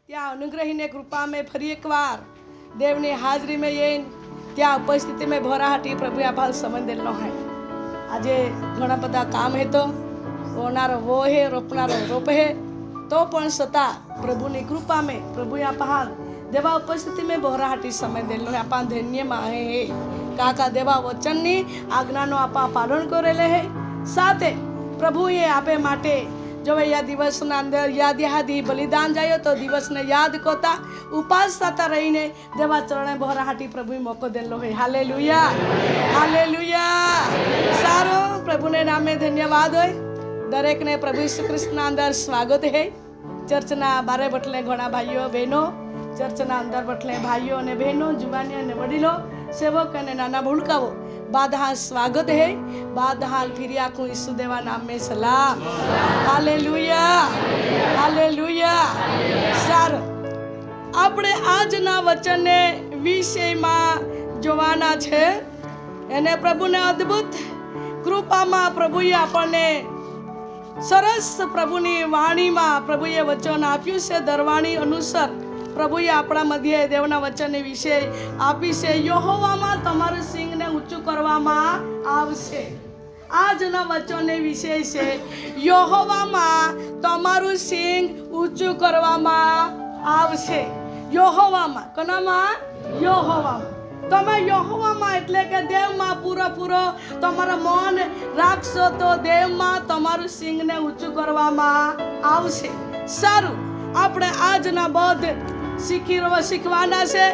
ત્યાં અનુગ્રહીને કૃપા में ફરી એકવાર દેવની હાજરી में येन ત્યાં ઉપસ્થિતિ में ભરાહાટી પ્રભુ આભાર સમંદેલનો હે। આજે ઘણા બધા કામ હે તો ઓનારો વો હે રોપનારો રોપ હે તો પણ છતાં પ્રભુની કૃપા में પ્રભુ આભાર દેવા ઉપસ્થિતિ में ભરાહાટી સમંદેલનો હે। આપા ધન્યમાં હે કાકા દેવા વચનની આજ્ઞાનો આપા પાલન કરેલે હે। સાથે પ્રભુએ આપે માટે જો या દિવસના અંદર યાદી બલિદાન જાય તો દિવસને યાદ કરતા ઉપાસ થતા રહીને દેવા ચરણે ભરાહાટી પ્રભુએ મોકો દેલો હોય। Hallelujah hallelujah. સારો પ્રભુને નામે ધન્યવાદ હોય। દરેકને પ્રભુ ઈસુ ખ્રિસ્તના અંદર સ્વાગત है। ચર્ચના બારે બટલે ઘણા ભાઈઓ બહેનો ચર્ચના અંદર બટલે ભાઈઓ અને બહેનો જુવાનીઓ અને વડીલો સેવક અને નાના ભૂલકાઓ बादहाल स्वागत है। बादहाल फिर आखू यीशु देवा नाम में सलाम। Hallelujah hallelujah. सार આપણે આજના વચનને વિષયમાં જોવાના છે એને પ્રભુને અદ્ભુત કૃપામાં પ્રભુએ આપણને સરસ પ્રભુની વાણીમાં પ્રભુએ વચન આપ્યું છે। દરવાણી અનુસાર પ્રભુએ આપણા મધ્યે દેવના વચનને વિશે આપી છે। યહોવામાં તમારું સિંગને ઊંચું કરવામાં આવશે। આજના વચનને વિશે છે યહોવામાં તમારું સિંગ ઊંચું કરવામાં આવશે। યહોવામાં કોનામાં? યહોવામાં। તમે યહોવામાં એટલે કે દેવમાં પૂરો તમારા મન રાખશો તો દેવમાં તમારું સિંગને ઊંચું કરવામાં આવશે। સારું આપણે આજના બોધ શીખવાના છે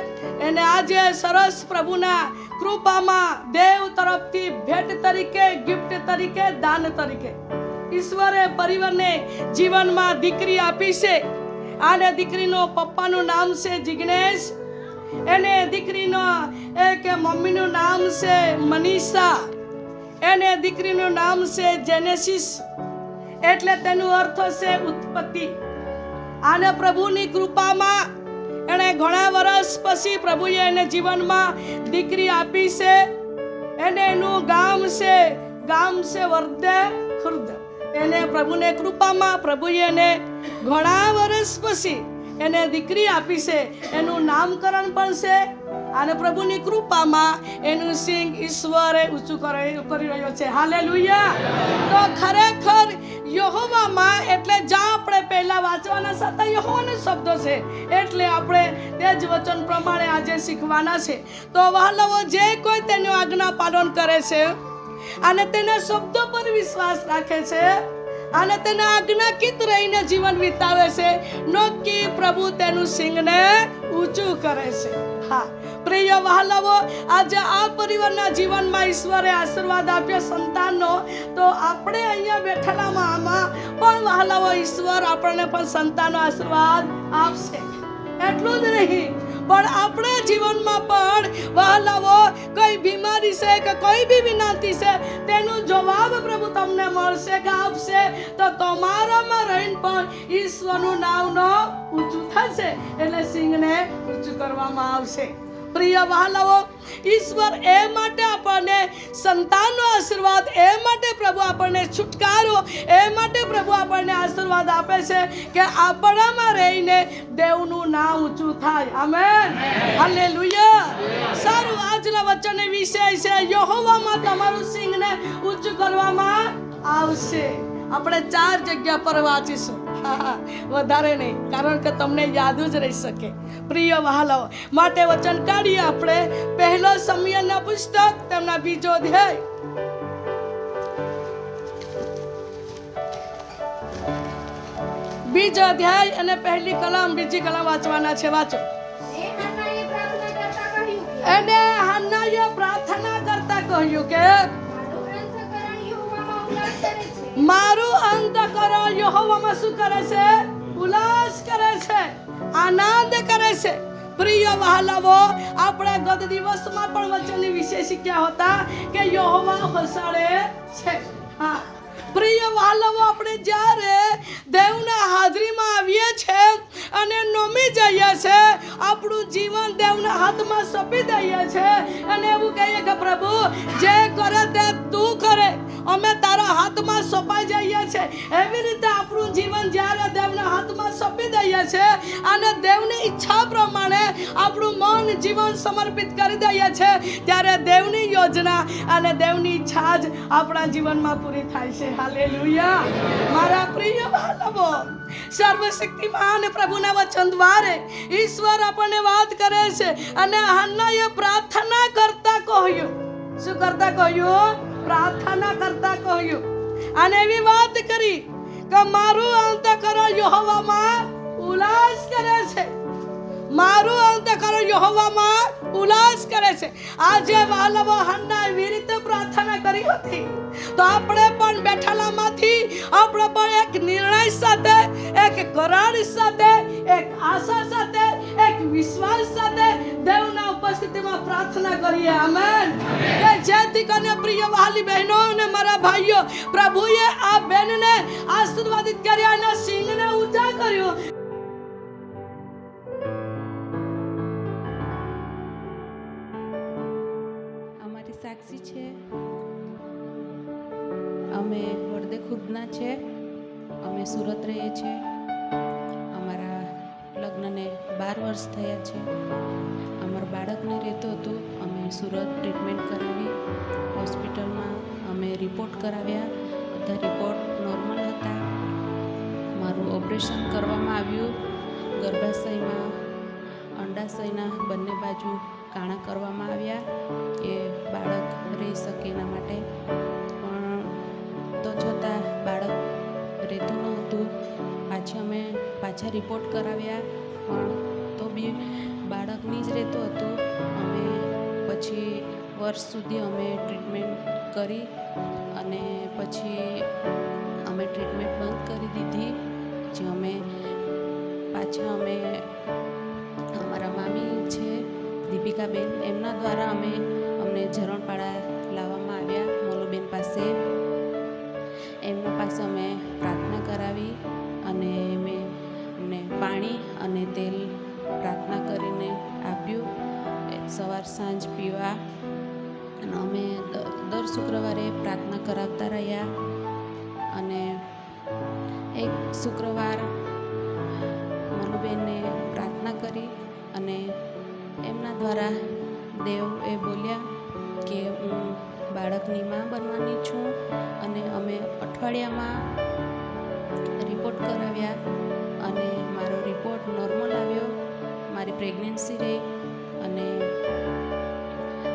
એને આજે સરસ પ્રભુના કૃપામાં દેવ તરફથી ભેટ તરીકે ગિફ્ટ તરીકે દાન તરીકે ઈશ્વરે પરિવારને જીવનમાં દીકરી આપી છે। આને દીકરીનો પપ્પાનું નામ છે જિગ્નેશ એને દીકરીનો એક મમ્મીનું નામ છે મનીષા એને દીકરીનું નામ છે જેનેસિસ એટલે તેનો અર્થ છે ઉત્પત્તિ। આને પ્રભુની કૃપામાં એને ઘણા વર્ષ પછી પ્રભુએ એને જીવનમાં દીકરી આપી છે। એને એનું ગામ છે વર્ધે ખુર્દ। એને પ્રભુને કૃપામાં પ્રભુએ એને ઘણા વર્ષ પછી એને દીકરી આપી છે। એનું નામકરણ પણ છે અને પ્રભુની કૃપામાં એનું સિંગ ઈશ્વરે ઊંચું કરી રહ્યો છે। હાલેલુયા। તો ખરેખર યહોવામાં એટલે જ્યાં આપણે પહેલા વાંચવાના હતા યહોવાનો શબ્દ છે એટલે આપણે તે જ વચન પ્રમાણે આજે શીખવાના છે। તો વહાલાઓ જે કોઈ તેની આજ્ઞા પાલન કરે છે અને તેના શબ્દો પર વિશ્વાસ રાખે છે અને તેના આજ્ઞાકીત રહીને જીવન વિતાવે છે નક્કી પ્રભુ તેનું સિંગને ઊંચું કરે છે। હા પ્રિય વહાલાઓ આજે આ પરિવારના જીવનમાં ઈશ્વરે આશીર્વાદ આપ્યો સંતાનનો તો આપણે અહીંયા બેઠેલામાં આમાં પણ વહાલાઓ ઈશ્વર આપણને પણ સંતાનનો આશીર્વાદ આપશે। એટલું જ નહીં પણ આપણા જીવનમાં પણ વહાલાઓ કોઈ બીમારી છે કે કોઈ બી વિનંતી છે તેનો જવાબ પ્રભુ તમને મળશે કે આપશે તો તમારામાં રહીને પણ ઈશ્વરનું નામનો ઊંચું થશે એટલે સિંગને ઊંચું કરવામાં આવશે। પ્રિય વહાલાઓ ઈશ્વર એ માટે આપણને સંતાનનો આશીર્વાદ એ માટે પ્રભુ આપણને છુટકારો એ માટે પ્રભુ આપણને આશીર્વાદ આપે છે કે આપણામાં રહીને દેવનું નામ ઊંચું થાય। Amen hallelujah. સારું આજના વચનનો વિષય છે યહોવામાં તમારું સિંગને ઊંચું કરવામાં આવશે। આપણે 4 જગ્યા પર વાંચીશું વધારે નહીં કારણ કે તમને યાદ જ રહી શકે। પ્રિય વહાલાઓ માટે વચન કાઢીએ આપણે પહેલો સમયના પુસ્તક તેમના બીજો અધ્યાય અને પહેલી કલમ બીજી કલમ વાંચવાના છે। વાંચો। એને હન્નાએ પ્રાર્થના કરતા કહ્યું કે મારું અંતઃકરણ યહોવામાં શું કરે છે? ઉલ્લાસ કરે છે, આનંદ કરે છે। પ્રિય વહાલાઓ આપણે ગત દિવસમાં પણ વચનની વિશે શીખ્યા હતા કે યહોવા હસાડે છે। હા પ્રિય વહાલાઓ આપણે જ્યારે દેવના હાજરીમાં આવીએ છે અને નમી જઈએ છે આપણું જીવન દેવના હાથમાં સોંપી દઈએ છે અને એવું કહીએ કે પ્રભુ જે કરે તે તું કરે અમે તારા હાથમાં સોંપાઈ જઈએ છીએ. એવી રીતે આપણું જીવન જ્યારે દેવના હાથમાં સોંપી દઈએ છીએ અને દેવની ઈચ્છા પ્રમાણે આપણું મન જીવન સમર્પિત કરી દઈએ છીએ, ત્યારે દેવની યોજના અને દેવની ઈચ્છા જ આપણા જીવનમાં પૂરી થાય છે. હાલેલુયા. મારા પ્રિય બાળકો, સર્વશક્તિમાન પ્રભુના વચન દ્વારે ઈશ્વર આપણને વાત કરે છે. અને હન્નાએ પ્રાર્થના કરતા કહ્યું. શું કરતા કહ્યું? પ્રાર્થના કરતા કહ્યું. અને એવી વાત કરી કે મારું અંતઃકરણ યહોવામાં ઉલ્લાસ કરે છે. મારું અંતઃકરણ યહોવામાં ઉલ્લાસ કરે છે. આજે વાલવો હન્ના એવી રીતે પ્રાર્થના કરી હતી, તો આપણે પણ બેઠેલામાંથી આપણે પણ એક નિર્ણય સાથે, એક કરાર સાથે, એક આશા સાથે, એક વિશ્વાસ સાથે દેવના ઉપસ્થિતિમાં પ્રાર્થના કરીએ. આમેન. કે જેથી કરીને પ્રિય વહાલી બહેનો અને મારા ભાઈઓ, પ્રભુએ આ બેનને આશીર્વાદિત કર્યા અને સિંહને ઊંચા કર્યો. સાક્ષી છે. અમે વડદે ખુર્દના છે. અમે સુરત રહીએ છીએ. અમારા લગ્નને 12 વર્ષ થયા છે. અમારું બાળકને રહેતું હતું. અમે સુરત ટ્રીટમેન્ટ કરાવી. હોસ્પિટલમાં અમે રિપોર્ટ કરાવ્યા. બધા રિપોર્ટ નોર્મલ હતા. મારું ઓપરેશન કરવામાં આવ્યું. ગર્ભાશયમાં અંડાશયના બંને બાજુ કાણા કરવામાં આવ્યા કે બાળક રહી શકે એના માટે. પણ તો છતાં બાળક રહેતું ન હતું. અમે પાછા રિપોર્ટ કરાવ્યા, પણ તો બી બાળકની જ રહેતું હતું. અમે પછી વર્ષ સુધી અમે ટ્રીટમેન્ટ કરી અને પછી અમે ટ્રીટમેન્ટ બંધ કરી દીધી. પછી અમે પાછા અમારા મામી છે દીપિકાબેન, એમના દ્વારા અમને ઝરણપાડા લાવવામાં આવ્યા મોલુબેન પાસે. એમના પાસે અમે પ્રાર્થના કરાવી અને અમને પાણી અને તેલ પ્રાર્થના કરીને આપ્યું સવાર સાંજ પીવા. અને અમે દર શુક્રવારે પ્રાર્થના કરાવતા રહ્યા. અને એક શુક્રવાર મોલુબેનને પ્રાર્થના કરી અને એમના દ્વારા દેવ એ બોલ્યા કે હું બાળકની માં બનવાની છું. અને અમે અઠવાડિયામાં રિપોર્ટ કરાવ્યા અને મારો રિપોર્ટ નોર્મલ આવ્યો. મારી પ્રેગ્નન્સી રહી અને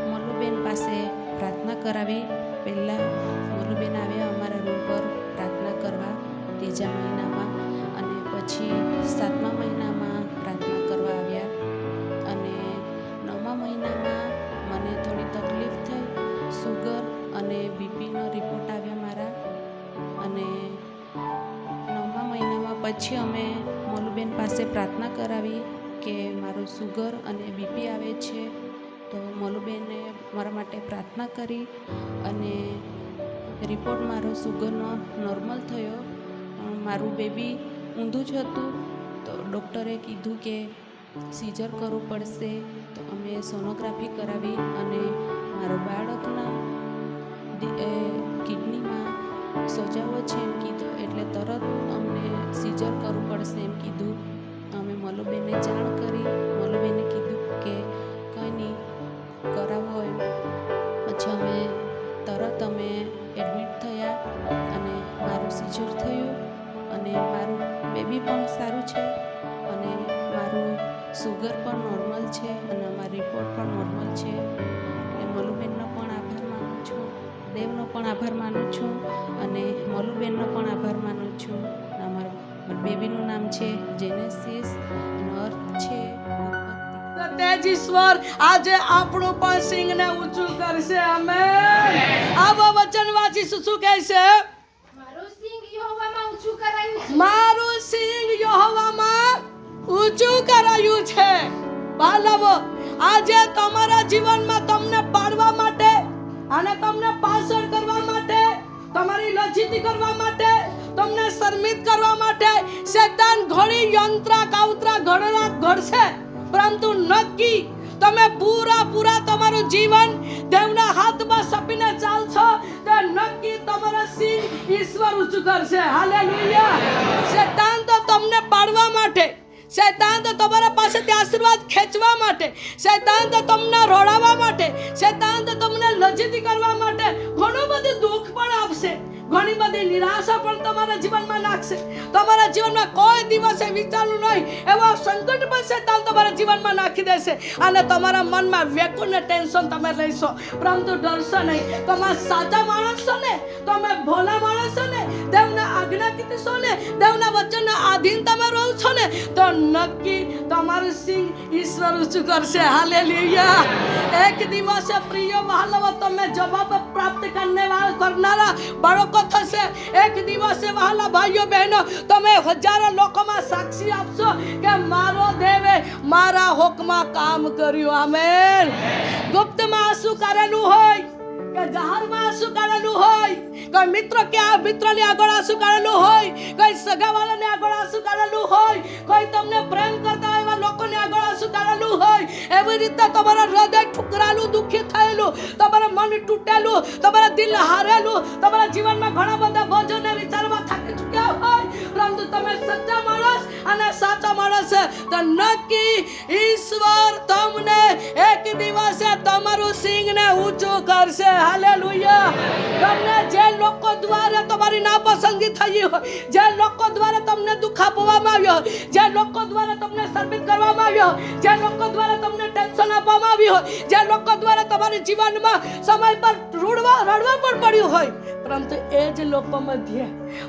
મોલુબેન પાસે પ્રાર્થના કરાવી. પહેલાં મોલુબેન આવ્યા અમારા રૂમ પર પ્રાર્થના કરવા 3જા મહિનામાં, અને પછી 7મા મહિનામાં પ્રાર્થના કરવા આવ્યા. અને 9મા મહિનામાં મને થોડી તકલીફ થઈ. સુગર અને બીપીનો રિપોર્ટ આવ્યા મારા. અને 9મા મહિનામાં પછી અમે મોલુબેન પાસે પ્રાર્થના કરાવી કે મારું સુગર અને બીપી આવે છે. તો મોલુબેને મારા માટે પ્રાર્થના કરી અને રિપોર્ટ મારો સુગરનો નોર્મલ થયો. મારું બેબી ઊંધું જ હતું, તો ડૉક્ટરે કીધું કે સીઝર કરવું પડશે. તો અમે સોનોગ્રાફી કરાવી અને મારા બાળકના કિડનીમાં સોજાઓ છે એમ કીધું. એટલે તરત અમને સીઝર કરવું પડશે એમ કીધું. અમે મોલુબેનને જાણ કરી. મોલુબેને કીધું કે કંઈ નહીં, કરાવો એમ. પછી અમે તરત એડમિટ થયા અને મારું સીઝર થયું અને મારું બેબી પણ સારું છે અને મારું સુગર પણ નોર્મલ છે અને અમારા રિપોર્ટ પણ નોર્મલ છે. એ મોલુબેનનો પણ આભાર માનું છું, દેવનો પણ આભાર માનું છું અને મોલુબેનનો પણ આભાર માનું છું. અમારા બેબીનું નામ છે જેનેસિસ, એનો અર્થ છે ઉત્પત્તિ. તેજ ઈશ્વર આજે આપણું પણ સિંહને ઊંચું કરશે. આમેન. આવા વચન વાંચીશું. શું કહે છે? મારું સિંહ યહોવામાં ઊંચું કરાયું છે. મારું સિંહ યહોવામાં ઊંચું કરાયું છે. બાળકો, આજે તમારા જીવનમાં તમને પાડવા માટે અને તમને પાછળ કરવા માટે, તમારી લજ્જિત કરવા માટે, તમને શર્મિત કરવા માટે શૈતાન ઘણી યંત્ર કાવતરા ઘડશે. પરંતુ નક્કી તમે પૂરા તમારું જીવન દેવના હાથમાં સોંપીને ચાલશો તો નક્કી તમારું ઊંચું કરશે. હાલેલુયા. શૈતાન તો તમને પાડવા માટે, શૈતાન તો તમારા પાસેથી આશીર્વાદ ખેંચવા માટે, શૈતાન તો તમને રોડાવવા માટે, શૈતાન તો તમને લજ્જિત કરવા માટે ઘણું બધું દુઃખ પણ આપશે, ઘણી બધી નિરાશા પણ તમારા જીવનમાં નાખશે. તમારા જીવનમાં કોઈ દિવસે વિચારવું નહીં એવો સંકટ પણ શૈતાન તમારા જીવનમાં નાખી દેશે અને તમારા મનમાં વ્યાકુળ ને ટેન્શન તમે લઈશો. પરંતુ ડરશો નહીં. તમારા સાચા માણસો ને, તમે ભોલા માણસો ને, દેવના આજ્ઞા કીધીશો ને, દેવના વચનના આધીન તમે રહો છો ને, તો નક્કી તમારું સિંહ ઈશ્વર ઊંચું કરશે. હાલેલુયા. એક દિવસે પ્રિય વહાલાઓ તમે જવાબ પ્રાપ્ત કરનારા બાળકો થશે. એક દિવસે વહાલા ભાઈઓ બહેનો તમે હજારો લોકોમાં સાક્ષી આપશો કે મારો દેવે મારા હોકમાં કામ કર્યું. આમેન. ગુપ્તમાં આંસુ કાઢેલું હોય કે જાહેરમાં આંસુ કાઢેલું હોય, કોઈ મિત્ર કે આ મિત્રની આગળ આંસુ કાઢેલું હોય, કોઈ સગાવાળાને આગળ આંસુ કાઢેલું હોય, કોઈ તમને પ્રેમ કરતા હોય એવા લોકોને આગળ આંસુ કાઢેલું હોય, એવી રીતે તમારા હૃદય ઠુકરાયેલું, દુઃખી થયેલું, તમારા મન તૂટેલું, તમારા દિલ હારેલું, તમારા જીવનમાં ઘણા બધા બોજોને વિચારવા થાકી ચૂક્યા હોય, પરંતુ તમે સચ્ચા માણસ અને સાચા માણસ છે તો નક્કી ઈશ્વર તમને એક દિવસે તમારું સિંહને ઊંચું કરશે. હાલેલુયા. તમને જે લોકો દ્વારા તમારી નાપસંદગી થઈ હોય, જે લોકો દ્વારા તમને દુઃખ આપવામાં આવ્યો, જે લોકો દ્વારા તમને શરમિત કરવામાં આવ્યો, જે લોકો દ્વારા તમને ટેન્શન આપવામાં આવ્યું હોય, જે લોકો દ્વારા તમારી જીવનમાં સમય પર રડવા પણ પડ્યું હોય, પરંતુ એ જ લોકો મધ્ય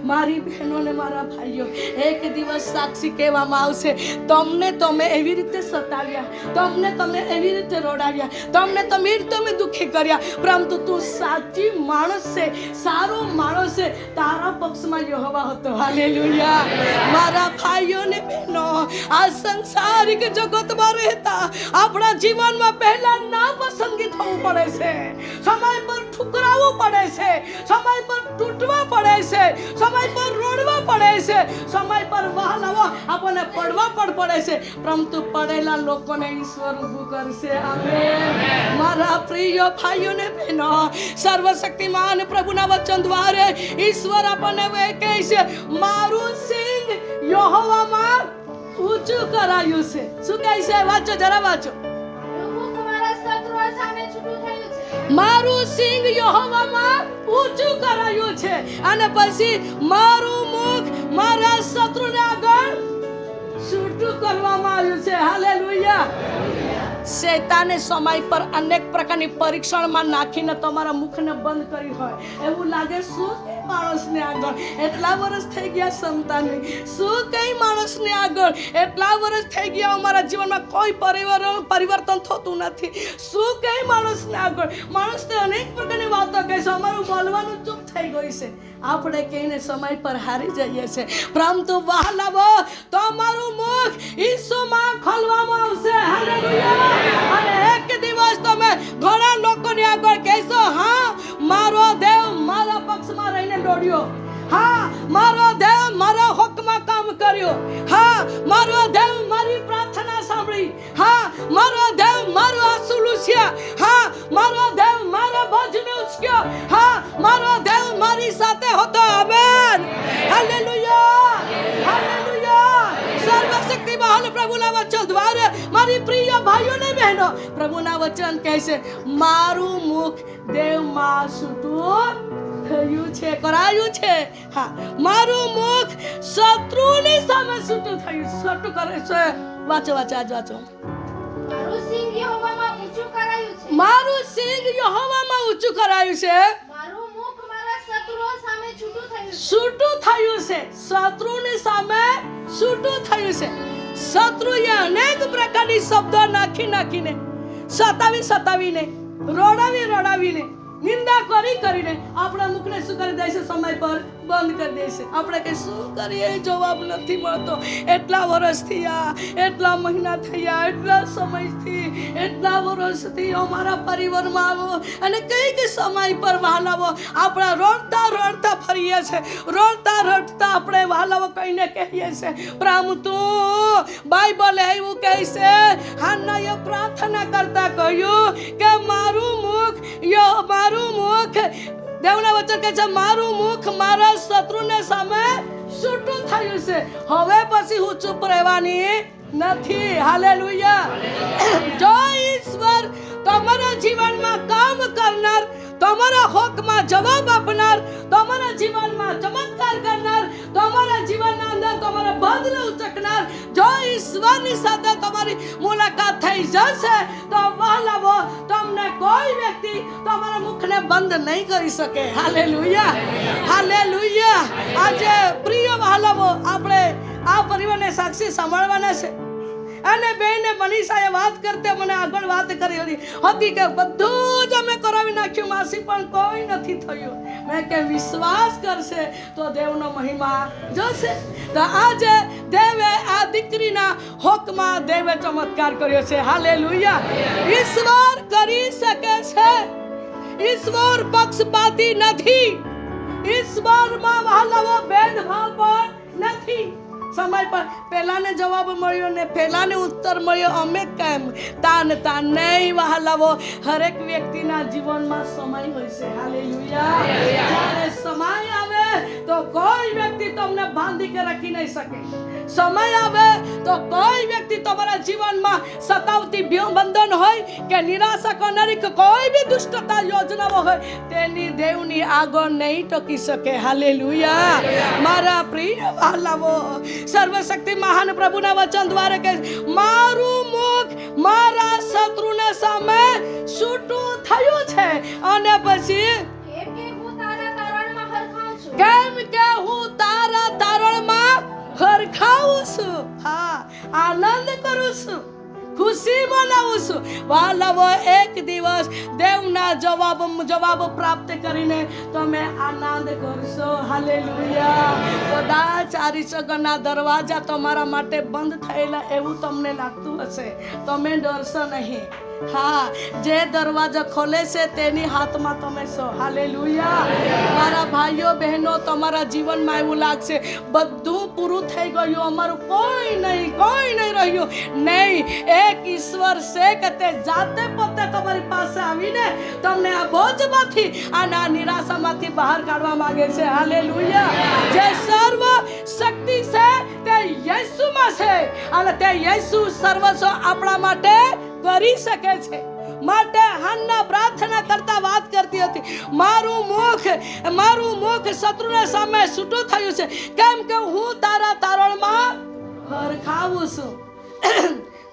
મારી બહેનો ને મારા ભાઈઓ એક દિવસ સાક્ષી કહેવામાં આવશે. તમને તમે એવી રીતે સતાવ્યા, તમને તમે એવી રીતે રોડાવ્યા, તમને તમે એવી રીતે દુઃખી કર્યા, પરંતુ તું સાચી માણસ છે, સારો માણસ છે, તારા પક્ષમાં યહોવા હતો. હાલેલુયા. મારા ભાઈઓ ને બહેનો, આ સંસારિક જગતમાં રહેતા આપણા જીવનમાં પહેલા નાપસંદગી થવું પડે છે, સમય પર ઠુકરાવવું પડે છે, સમય પર તૂટવા પડે છે, સમય પર રોડવા પડે છે, સમય પર વહાલાવો આપણને પડવા પણ પડે છે, પરંતુ પડેલા લોકોને ઈશ્વર ઊભું કરશે. આમેન. મારા પ્રિય ભાઈઓ ને બહેનો, સર્વશક્તિમાન પ્રભુના વચન દ્વારા ઈશ્વર આપણને કહે છે મારું સિંહ યહોવામાં ઊંચું કરાયું છે. શું કહે છે? વાંચો, જરા વાંચો. મારું સિંહ યહોવામાં ઊંચું કરાયું છે અને પછી મારું મુખ મારા શત્રુને આગળ છૂટું કરવામાં આવ્યું છે. હાલેલુયા. શૈતાને સમય પર અનેક પ્રકારની પરીક્ષણમાં નાખીને તમારા મુખને બંધ કરી હોય એવું લાગે. શું કઈ માણસને આગળ એટલા વર્ષ થઈ ગયા સંતાનને, શું કઈ માણસને આગળ એટલા વર્ષ થઈ ગયા અમારા જીવનમાં કોઈ પરિવર્તન થતું નથી, શું કઈ માણસને આગળ. માણસને અનેક પ્રકારની વાતો કહે છે, અમારું બોલવાનું ચૂપ થઈ ગયું છે, આપણે કહીને સમય પર હારી જઈએ છીએ, પરંતુ વહાલાવો તમારું મુખ ઈસુમાં ખોલવામાં આવશે. હાલેલુયા. અને એક દિવસ તમે ઘણા લોકોની આગળ કહેશો, હા મારો દેવ મારા પક્ષમાં રહીને દોડ્યો, હા મારો દેવ મારા હકમાં કામ કર્યું, હા મારો દેવ મારી પ્રાર્થના સાંભળી, હા મારો દેવ મારું આંસુ લૂછ્યા, હા મારો દેવ મારા બોજને ઉચક્યો, હા મારો દેવ મારી સાથે હતો. આમેન. હાલેલુયા. હાલેલુયા. સર્વશક્તિમાન પ્રભુના વચન દ્વારા મારી પ્રિય ભાઈઓ ને બહેનો, પ્રભુના વચન કહે છે મારું મુખ દેવમાં છૂટું થયું છે, કરાયું છે. હા, મારું મુખ શત્રુની સામે છૂટું થયું, છૂટું કરે છે. વાંચો વાંચો, આજ વાંચો. મારું સિંહ યહોવામાં ઊંચું કરાયું છે. મારું સિંહ યહોવામાં ઊંચું કરાયું છે. મારું મુખ મારા શત્રુઓ સામે છૂટું થયું છે. છૂટું થયું છે, શત્રુની સામે છૂટું થયું છે. શત્રુએ અનેક પ્રકારની શબ્દો નાખીને સતાવીને રોડાવીને નિંદા કરીને આપણા મુખને શું કરી દે છે? સમય પર બંધ કરી દે છે. આપણે કઈ શું કરીએ જવાબ નથી મળતો. એટલા વર્ષ થયા, એટલા મહિના થયા, એટલા સમયથી, એટલા વર્ષથી અમારા પરિવારમાં આવો અને કઈક સમય પર વહાલાવો આપણે રડતા ફરીએ છે, રડતા આપણે વહાલાવો કહીને કહીએ છે. પરંતુ બાઇબલ એવું કહે છે, હાન્નાએ પ્રાર્થના કરતા કહ્યું કે મારું મુખ દેવના વચન કહે છે મારું મુખ મારા શત્રુને સામે છૂટું થયું છે, હવે પછી હું ચૂપ રહેવાની નથી. હાલેલુયા. જો ઈશ્વર તમારા જીવનમાં કામ કરનાર, તમારા હોકમાં જવાબ આપનાર, તમારા જીવનમાં ચમત્કાર કરનાર, તમારા જીવનના અંદર તમારા ભદ્ર ઉચકનાર, જો ઈશ્વરની સાથે તમારી મુલાકાત થઈ જશે તો વહાલાવો તમને કોઈ વ્યક્તિ તમારા મુખને બંધ નહીં કરી શકે. Hallelujah, hallelujah. આજે પ્રિય વહાલાવો, આપણે આ પરિવારને સાક્ષી સંભાળવાના છે. અને બેને મનીષાએ વાત કરતે મને આગળ વાત કરી હતી કે બધું જ અમે કરાવી નાખ્યું માસી, પણ કોઈ નથી થયું. મેં કે વિશ્વાસ કરશે તો દેવનો મહિમા જોશે. તો આજે દેવે આ દીકરીના હોકમાં દેવે ચમત્કાર કર્યો છે. હાલેલુયા. ઈશ્વર કરી શકે છે. ઈશ્વર પક્ષપાતી નથી. ઈશ્વરમાં વહાલાવો ભેદભાવ પણ નથી. સમય પર પહેલાને જવાબ મળ્યો ને પહેલાને ઉત્તર મળ્યો, અમે કેમ તાન નહીં વહાલાવો. હરેક વ્યક્તિના જીવનમાં સમય હોય છે. હાલેલુયા. જ્યારે સમય આવે તો કોઈ વ્યક્તિ તમને બાંધી કે રાખી નહીં શકે. સમય આવે તો કોઈ વ્યક્તિ તમારા જીવનમાં સતાવતી બંધન હોય કે નિરાશા કરનારી કે કોઈ બી દુષ્ટતા યોજનાઓ હોય તેની દેવની આગળ નહીં ટકી શકે. હાલેલુયા. મારા પ્રિય વહાલાવો, સર્વશક્તિ મહાન પ્રભુના વચન દ્વારા કહે મારું મુખ મારા શત્રુને સામે છૂટું થયું છે. અને પછી કેમ કે હું તારા તારણમાં હરખાવું છું. હા, આનંદ કરું છું, ખુશી મનાવું છું. વહાલાવો, એક દિવસ દેવના જવાબ પ્રાપ્ત કરીને તમે આનંદ કરશો. હાલેલુયા. કદાચ આરીસગરના દરવાજા તમારા માટે બંધ થયેલા એવું તમને લાગતું હશે, તમે ડરશો નહીં. હા, જે દરવાજા ખોલે છે તેની હાથમાં તમે છો. હાલેલુયા. મારા ભાઈઓ બહેનો, તમારા જીવનમાં એવું લાગશે બધું પૂરું થઈ ગયું, અમારું કોઈ નહીં રહ્યું. નહીં, એક ઈશ્વર છે કે તે જાતે પોતે તમારી પાસે આવીને તમને આ બોજમાંથી અને આ નિરાશામાંથી બહાર કાઢવા માંગે છે. હાલેલુયા. જે સર્વ શક્તિ છે તે યેસુમાં છે અને તે યેસુ સર્વસ્વ આપણા માટે કરી શકે છે. માટે હાન્ના પ્રાર્થના કરતા વાત કરતી હતી, મારું મુખ શત્રુને સામે છૂટું થયું છે, કેમ કે હું તારા તારણમાં હરખાવું છું.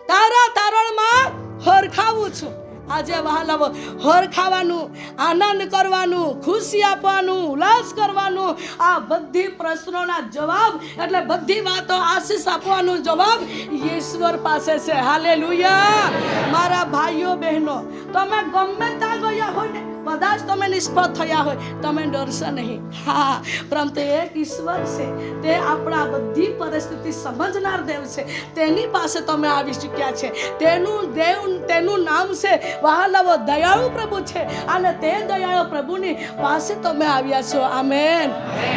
તારા તારણમાં હરખાવું છું. આજે વહાલાવો, હરખાવાનું, આનંદ કરવાનું, ખુશી આપવાનું, ઉલ્લાસ કરવાનું, આ બધી પ્રશ્નોના જવાબ એટલે બધી વાતો આશીષ આપવાનું જવાબ ઈશ્વર પાસે છે. હાલેલુયા. મારા ભાઈઓ બહેનો, તમે ગમે ત્યાં ગયા હોય ને, કદાચ તમે નિષ્ફળ થયા હોય, તમે ડરશો નહીં. હા, પરંતુ એક ઈશ્વર છે, તે આપણા બધી પરિસ્થિતિ સમજનાર દેવ છે. તેની પાસે તમે આવી ચૂક્યા છે. તેનું નામ છે વહાલાવો દયાળુ પ્રભુ છે અને તે દયાળુ પ્રભુની પાસે તમે આવ્યા છો. આમેન.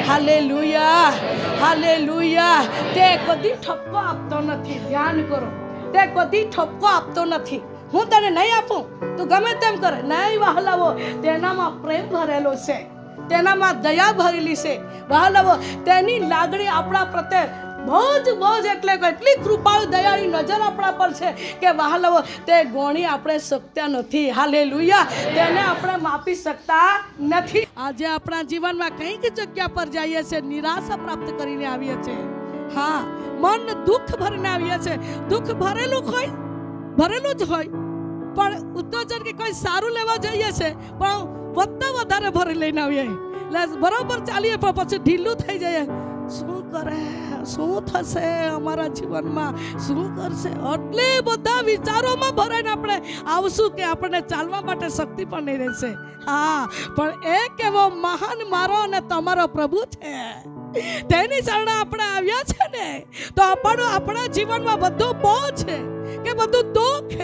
હાલેલુયા. હાલેલુયા. તે કદી ઠપકો આપતો નથી. ધ્યાન કરો, તે કદી ઠપકો આપતો નથી. હું તને નહીં આપું, તું ગમે તેમ કરે, નહીં વહાલાવો. તેનામાં પ્રેમ ભરેલો છે, તેનામાં દયા ભરેલી છે. વહાલાવો, તેની લાગણી આપણા પ્રત્યે બહુ જ એટલે એટલી કૃપાળુ દયાળી નજર આપણા પર છે કે વહાલાવો, તે ગોણી આપણે શકતા નથી. હાલેલુયા. તેને આપણે માપી શકતા નથી. આજે આપણા જીવનમાં કંઈક જગ્યા પર જઈએ છીએ, નિરાશા પ્રાપ્ત કરીને આવીએ છીએ. હા, મન દુઃખ ભરીને આવીએ છીએ. દુઃખ ભરેલું જ હોય, પણ ઉત્તોજન કે કોઈ સારું લેવા જઈએ છે પણ વધતા વધારે ભરી લઈને આવીએ. બરોબર ચાલીએ પણ પછી ઢીલું થઈ જાય. શું કરે, શું થશે અમારા જીવનમાં, શું કરશે, એટલે બધા વિચારોમાં ભરાઈને આપણે આવશું કે આપણને ચાલવા માટે શક્તિ પણ નહીં રહેશે. હા, પણ એક એવો મહાન મારો અને તમારો પ્રભુ છે, તેની શરણે આપણે આવ્યા છે ને, તો આપણા જીવનમાં બધું બહુ છે કે બધું દુઃખ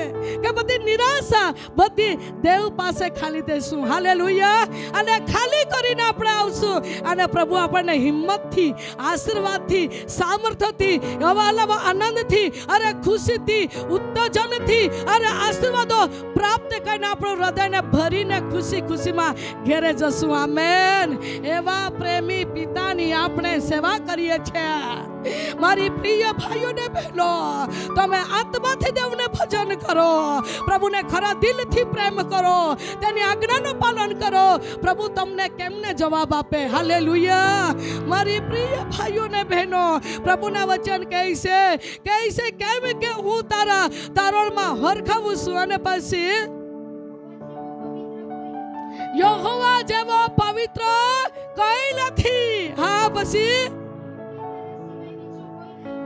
કે બધી નિરાશા બધી દેવ પાસે ખાલી દઈશું. હાલેલુયા. અને ખાલી કરીને આપણે આવશું. કરીશું અને પ્રભુ આપણને હિંમતથી, આશીર્વાદથી, સામર્થ્યથી, એવા આનંદથી, અરે ખુશીથી, ઉત્તેજનથી અરે આશીર્વાદો પ્રાપ્ત કરીને આપણું હૃદયને ભરીને ખુશીમાં ઘેરે જશું. આમેન. એવા પ્રેમી પિતાની આપણે સેવા કરીએ છીએ. મારી પ્રિય ભાઈઓ ને બહેનો, તમે આત્માથી દેવને ભજન કરો, પ્રભુને ખરા દિલથી પ્રેમ કરો, તેની આજ્ઞાનું પાલન કરો. પ્રભુ તમને કેમને જવાબ આપે. હાલેલુયા. મારી પ્રિય ભાઈઓ ને બહેનો, પ્રભુના વચન કહે છે કેમ કે હું તારા તારણમાં હરખાવું છું અને પછી યહોવા જેવો પવિત્ર કોઈ નથી. હા, પછી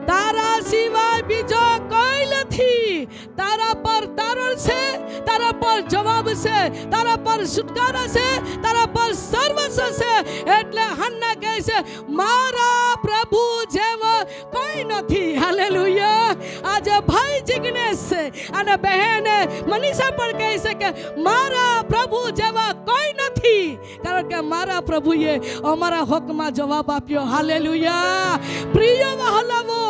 તારા સિવાય બીજો કોઈ નથી. તારા પર તારણ છે, તારા પર જવાબ છે, તારા પર છુટકારા છે, તારા પર સર્વસ્વ છે. એટલે હન્ના કહે છે મારા પ્રભુ જેવો કોઈ નથી. હાલેલુયા. આજે ભાઈ જિગ્નેશ છે અને બહેન મનીષા પણ કહે છે કે મારા પ્રભુ જેવા કોઈ નથી, કારણ કે મારા પ્રભુએ અમારા હકમાં જવાબ આપ્યો. હાલેલુયા. પ્રિય વહાલાઓ,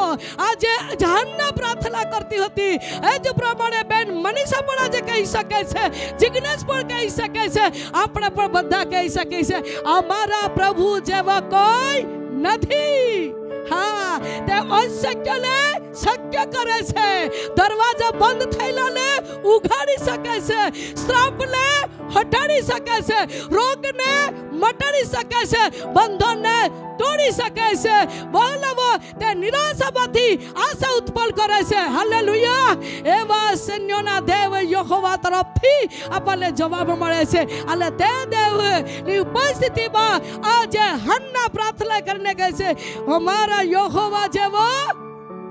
આજે હન્ના પ્રાર્થના કરતી હતી એ જ પ્રમાણે બેન મનીષા પણ આજે કહી શકે છે, જિગ્નેશ પણ કહી શકે છે, આપણે પણ બધા કહી શકીએ છે અમારા પ્રભુ જેવા કોઈ નથી. હા, તે અશક્યને શક્ય કરે છે, દરવાજા બંધ થયેલાને ઉઘાડી શકે છે, શ્રાપને હટાડી શકે છે, રોગને મટાડી શકે છે, બંધનને તોડી શકે છે. વહાલાઓ, તે નિરાશામાંથી આશા ઉત્પન્ન કરે છે. હાલેલુયા. એવા સૈન્યોના દેવ યહોવા તરફથી આપણને જવાબ મળે છે અને તે દેવની ઉપસ્થિતિમાં આજે હન્ના પ્રાર્થના કરીને કહે છે અમારા યહોવા જેવો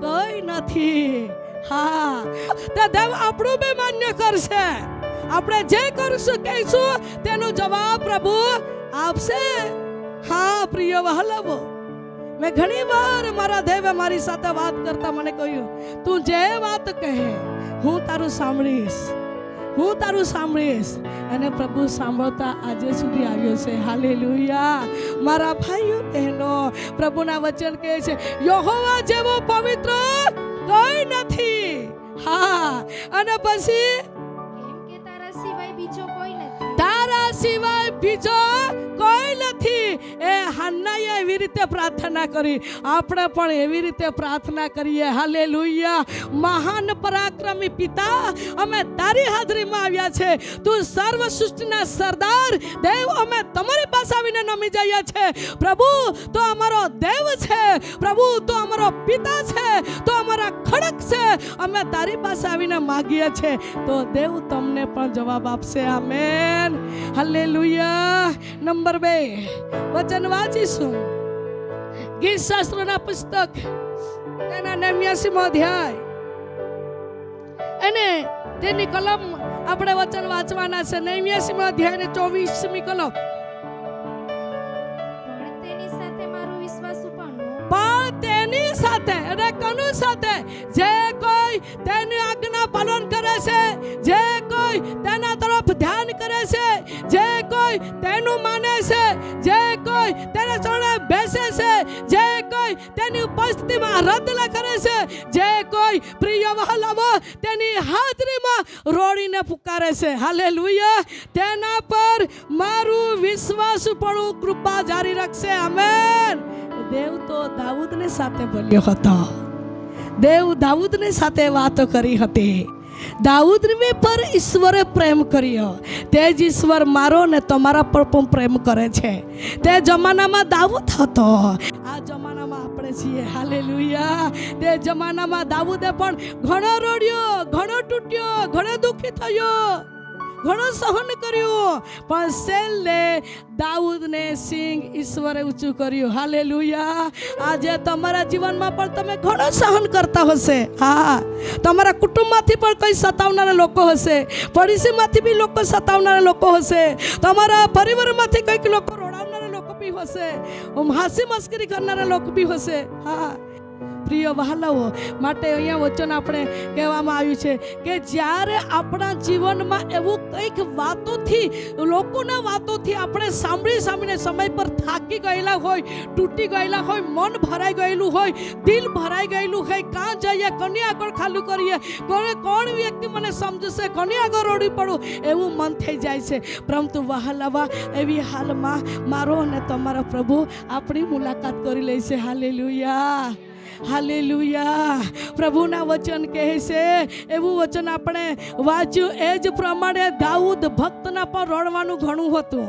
કોઈ નથી. હા, તે દેવ આપણું બી માન્ય કરશે. આપણે જે કરશું કહીશું તેનો જવાબ પ્રભુ આપશે. હા પ્રિય વહાલાઓ, મેં ઘણી વાર મારા દેવે મારી સાથે વાત કરતા મને કહ્યું તું જે વાત કહે હું તારું સાંભળીશ, હું તારું સાંભળીશ. અને પ્રભુ સાંભળતા આજે સુધી આવ્યો છે. હાલેલુયા. મારા ભાઈઓ બહેનો, પ્રભુના વચન કહે છે યહોવા જેવો પવિત્ર કોઈ નથી. હા, અને પછી કેમ કે તારા સિવાય બીજો કોઈ નથી. તારા સિવાય બીજો કોઈ નથી. એ હન્નાએ એવી રીતે પ્રાર્થના કરી, આપણે પણ એવી રીતે પ્રાર્થના કરીએ. હાલેલુયા. મહાન પરાક્રમી પિતા, અમે તારી હાજરીમાં આવ્યા છે. તું સર્વ સૃષ્ટિના સરદાર દેવ, અમે તમારી પાસે આવીને નમી જઈએ છે. પ્રભુ તો અમારો દેવ છે, પ્રભુ તો અમારો પિતા છે, તો અમારા ખડક છે. અમે તારી પાસે આવીને માગીએ છે તો દેવ તમને પણ જવાબ આપશે. આમેન. હાલેલુયા. નંબર 2 વચન વાંચીશું. ગીત શાસ્ત્રના પુસ્તક તેના 89મો અધ્યાય અને તેની કલમ આપણે વચન વાંચવાના છે. 89મો અધ્યાય ને 24મી કલમ. પણ તેની સાથે મારું વિશ્વાસુપણું, પણ તેની સાથે અને કોની સાથે? જે કોઈ તેની આજ્ઞા પાલન કરે છે, જે કોઈ તેના તરફ ધ્યાન કરે છે, જે કોઈ તેનું માને છે, જે કોઈ તેના ચરણે બેસે છે, જે કોઈ તેની ઉપસ્થિતિમાં આરાધના કરે છે, જે કોઈ પ્રિય વહાલાઓ તેની હાજરીમાં રોડીને પુકારે છે. હાલેલુયા. તેના પર મારું વિશ્વાસપણું કૃપા જારી રાખશે. આમેન. દેવ તો દાઉદને સાથે બોલ્યો હતો. દેવ દાઉદને સાથે વાતો કરી હતી. દાઉદને પર ઈશ્વરે પ્રેમ કર્યો, તે જ ઈશ્વર મારો ને તમારા પર પણ પ્રેમ કરે છે. તે જમાનામાં દાઉદ હતો, આ જમાનામાં આપણે છીએ. હાલેલુયા. તે જમાનામાં દાઉદે પણ ઘણો રોડ્યો, ઘણો તૂટ્યો, ઘણો દુઃખી થયો, ઘણો સહન કર્યું, પણ છેલ્લે દાઉદને સિંહ ઈશ્વરે ઊંચું કર્યું. હાલેલુયા. આજે તમારા જીવનમાં પણ તમે ઘણો સહન કરતા હશે. હા, તમારા કુટુંબમાંથી પણ કોઈ સતાવનારા લોકો હશે, પડોશીમાંથી બી લોકો સતાવનારા લોકો હશે, તમારા પરિવારમાંથી કંઈક લોકો રોડાવનારા લોકો બી હશે, હાસી મસ્કરી કરનારા લોકો બી હશે. હા, પ્રિય વહાલાઓ, માટે અહીંયા વચન આપણે કહેવામાં આવ્યું છે કે જ્યારે આપણા જીવનમાં એવું કંઈક વાતોથી, લોકોના વાતોથી આપણે સાંભળીને સમય પર થાકી ગયેલા હોય, તૂટી ગયેલા હોય, મન ભરાઈ ગયેલું હોય, દિલ ભરાઈ ગયેલું હોય, કાં જઈએ, કોની આગળ ખાલું કરીએ, કોણ વ્યક્તિ મને સમજશે, કોની આગળ રોડી પડું, એવું મન થઈ જાય છે. પરંતુ વહાલાવા, એવી હાલમાં મારો અને તમારો પ્રભુ આપણી મુલાકાત કરી લે છે. Hallelujah, hallelujah. પ્રભુના વચન કહે છે, એવું વચન આપણે વાંચ્યું, એ જ પ્રમાણે દાઉદ ભક્તના પર રડવાનું ઘણું હતું,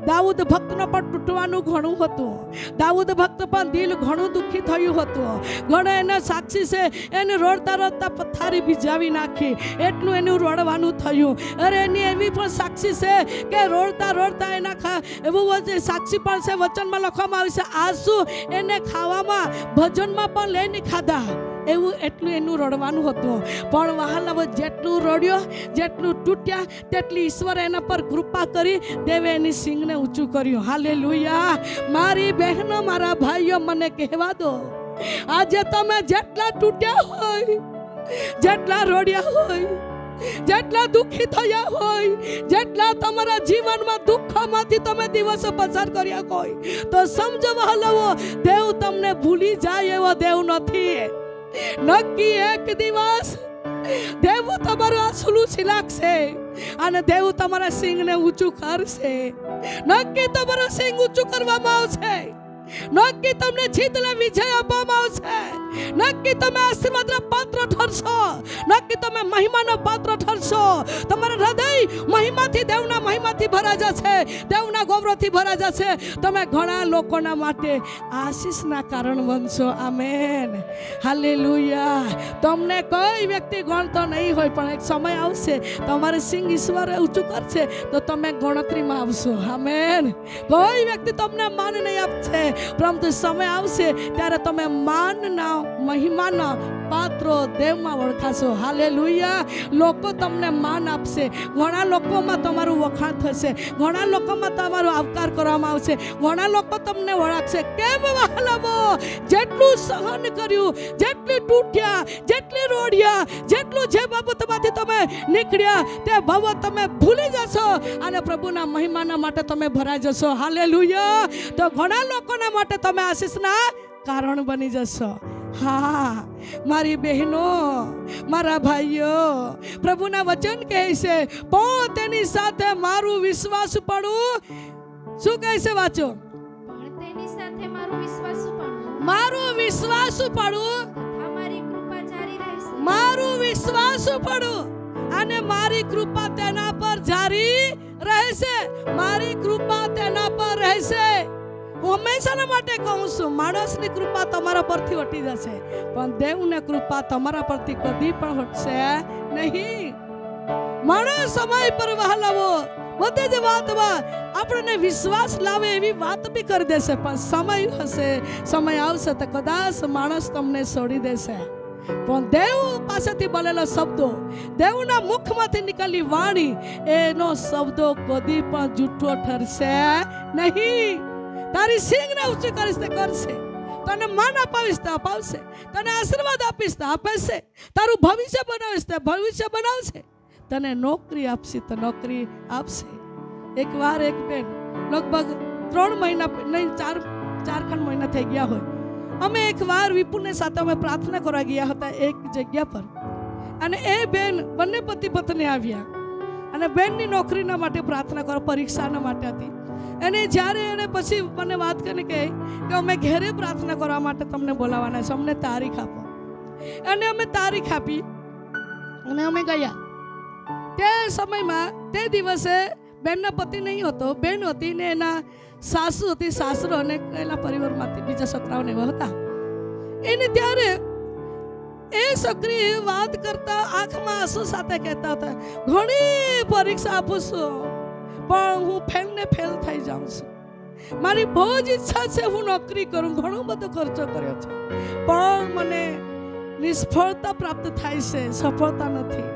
દાઉદ ભક્તના પર તૂટવાનું ઘણું હતું, દાઉદ ભક્ત પણ દિલ ઘણું દુઃખી થયું હતું. ઘણા એના સાક્ષી છે, એને રડતા પથારી ભીજાવી નાખી, એટલું એનું રડવાનું થયું. અરે એની એવી પણ સાક્ષી છે કે રડતા એના એવું સાક્ષી પણ છે, વચનમાં લખવામાં આવ્યું છે, આંસુ એને ખાવામાં, ભજનમાં પણ લઈને ખાધા, એવું એટલું એનું રડવાનું હતું. પણ વહાલાઓ જેટલું રડ્યો, જેટલું તૂટ્યા, તેટલી ઈશ્વરે એના પર કૃપા કરી, દેવે એની સિંગને ઊંચું કર્યું. હાલેલુયા. મારી બહેનો, મારા ભાઈઓ, મને કહેવા દો, આજે તમે જેટલા તૂટ્યા હોય, જેટલા રડ્યા હોય, જેટલા દુઃખી થયા હોય, જેટલા તમારા જીવનમાં દુઃખમાંથી તમે દિવસો પસાર કર્યા હોય, તો સમજો વહાલાઓ, દેવ તમને ભૂલી જાય એવો દેવ નથી. નક્કી એક દિવસ દેવ તમારું આંસુ લૂછી નાખશે અને દેવ તમારા સિંગને ઊંચું કરશે. નક્કી તમારું સિંગ ઊંચું કરવામાં આવશે, નક્કી તમને જીતને વિજય આપવામાં આવશે, નક્કી તમે આશીર્વાદના પાત્ર ઠરશો, નક્કી તમે મહિમાના પાત્ર ઠરશો. તમારા હૃદય મહિમાથી, દેવના મહિમાથી ભરાઈ જશે, દેવના ગૌરવથી ભરાઈ જશે. તમે ઘણા લોકોના માટે આશીષના કારણ બનશો. Amen, hallelujah. તમને કોઈ વ્યક્તિ ગણતો નહીં હોય, પણ એક સમય આવશે તમારે સિંગ ઈશ્વર ઊંચું કરશે તો તમે ગણતરીમાં આવશો. આમેન. કોઈ વ્યક્તિ તમને માન નહીં આપશે, પરંતુ સમય આવશે ત્યારે તમે માનના, મહિમાના પાત્રો દેવમાં ઓળખાશો. હાલેલુયા. લોકો તમને માન આપશે, ઘણા લોકોમાં તમારું વખાણ થશે, ઘણા લોકોમાં તમારો આવકાર કરવામાં આવશે, ઘણા લોકો તમને ઓળખશે. કેમ વહાલાવો? જેટલું સહન કર્યું, જેટલું તૂટ્યા, જેટલી રોડ્યા, જેટલું જે બાબતમાંથી તમે નીકળ્યા, તે બાબત તમે ભૂલી જશો અને પ્રભુના મહિમાના માટે તમે ભરાઈ જશો. હાલેલુયા. તો ઘણા લોકોના માટે તમે આશીષના કારણ બની જશો. હા મારી બહેનો, મારા ભાઈઓ, પ્રભુના વચન કહે છે, પણ તેની સાથે મારું વિશ્વાસ પડું. શું કહે છે? વાંચો. પણ તેની સાથે મારું વિશ્વાસ પડવું, મારું વિશ્વાસ પડું, અમારી કૃપા જારી રહેશે. મારું વિશ્વાસ પડું અને મારી કૃપા તેના પર જારી રહેશે. મારી કૃપા તેના પર રહેશે. હું હંમેશાના માટે કહું છું, માણસની કૃપા તમારા પરથી હટી જશે, પણ દેવની કૃપા તમારા પરથી કદી પણ હટશે નહીં. માણસ સમય પર વહાલાવો બધી જ વાતમાં આપણને વિશ્વાસ લાવે એવી વાત બી કરી દેશે, પણ સમય હશે, સમય આવશે તો કદાચ માણસ તમને છોડી દેશે. પણ દેવ પાસેથી બોલેલો શબ્દો, દેવના મુખમાંથી નીકળેલી વાણી, એનો શબ્દો કદી પણ જૂઠો ઠરશે નહીં. તારી સિંગને ઊંચી કરીશ તે કરશે, તને માન અપાવીશ તો અપાવશે, તને આશીર્વાદ આપીશ તો આપશે, તારું ભવિષ્ય બનાવીશ તો ભવિષ્ય બનાવશે, તને નોકરી આપશે તો નોકરી આપશે. એકવાર એક બેન, લગભગ 3 મહિના નહીં, 4 મહિના થઈ ગયા હોય, અમે એકવાર વિપુલને સાથે અમે પ્રાર્થના કરવા ગયા હતા એક જગ્યા પર, અને એ બેન બંને પતિ પત્ની આવ્યા અને બેનની નોકરીના માટે પ્રાર્થના કરવા, પરીક્ષાના માટે હતી. અને જ્યારે એને પછી મને વાત કરીને કહે કે અમે ઘરે પ્રાર્થના કરવા માટે તમને બોલાવવાના છે, અમને તારીખ આપો. અને અમે તારીખ આપી અને અમે ગયા. તે સમયમાં, તે દિવસે બેનના પતિ નહીં હતો, બેન હતી ને એના સાસુ હતી, સાસરો અને એના પરિવારમાંથી બીજા છોકરાઓને એવા હતા. એને ત્યારે એ છોકરી વાત કરતા આંખમાં આંસુ સાથે કહેતા હતા, ઘણી પરીક્ષા આપું છું પણ હું ફેલ થઈ જાઉં છું. મારી બહુ જ ઈચ્છા છે હું નોકરી કરું, ઘણો બધો ખર્ચો કર્યો છે, પણ મને નિષ્ફળતા પ્રાપ્ત થાય છે, સફળતા નથી.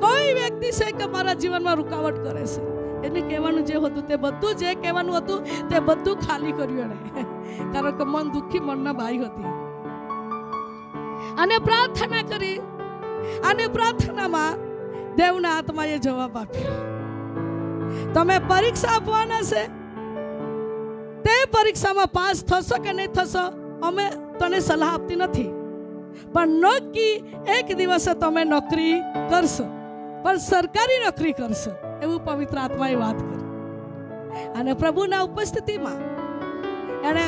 કોઈ વ્યક્તિ છે કે મારા જીવનમાં રૂકાવટ કરે છે. એને કહેવાનું જે હતું તે બધું, જે કહેવાનું હતું તે બધું ખાલી કર્યું એને, કારણ કે મન દુઃખી મનના બાઈ હતી. અને પ્રાર્થના કરી. અને પ્રાર્થનામાં દેવના આત્માએ જવાબ આપ્યો, તમે પરીક્ષા આપવાના છે, તે પરીક્ષામાં પાસ થશો કે નહીં થશો અમે તને સલાહ આપતી નથી, પણ નક્કી એક દિવસે તમે નોકરી કરશો, પણ સરકારી નોકરી કરશો, એવું પવિત્ર આત્માએ વાત કરી. અને પ્રભુના ઉપસ્થિતિમાં એણે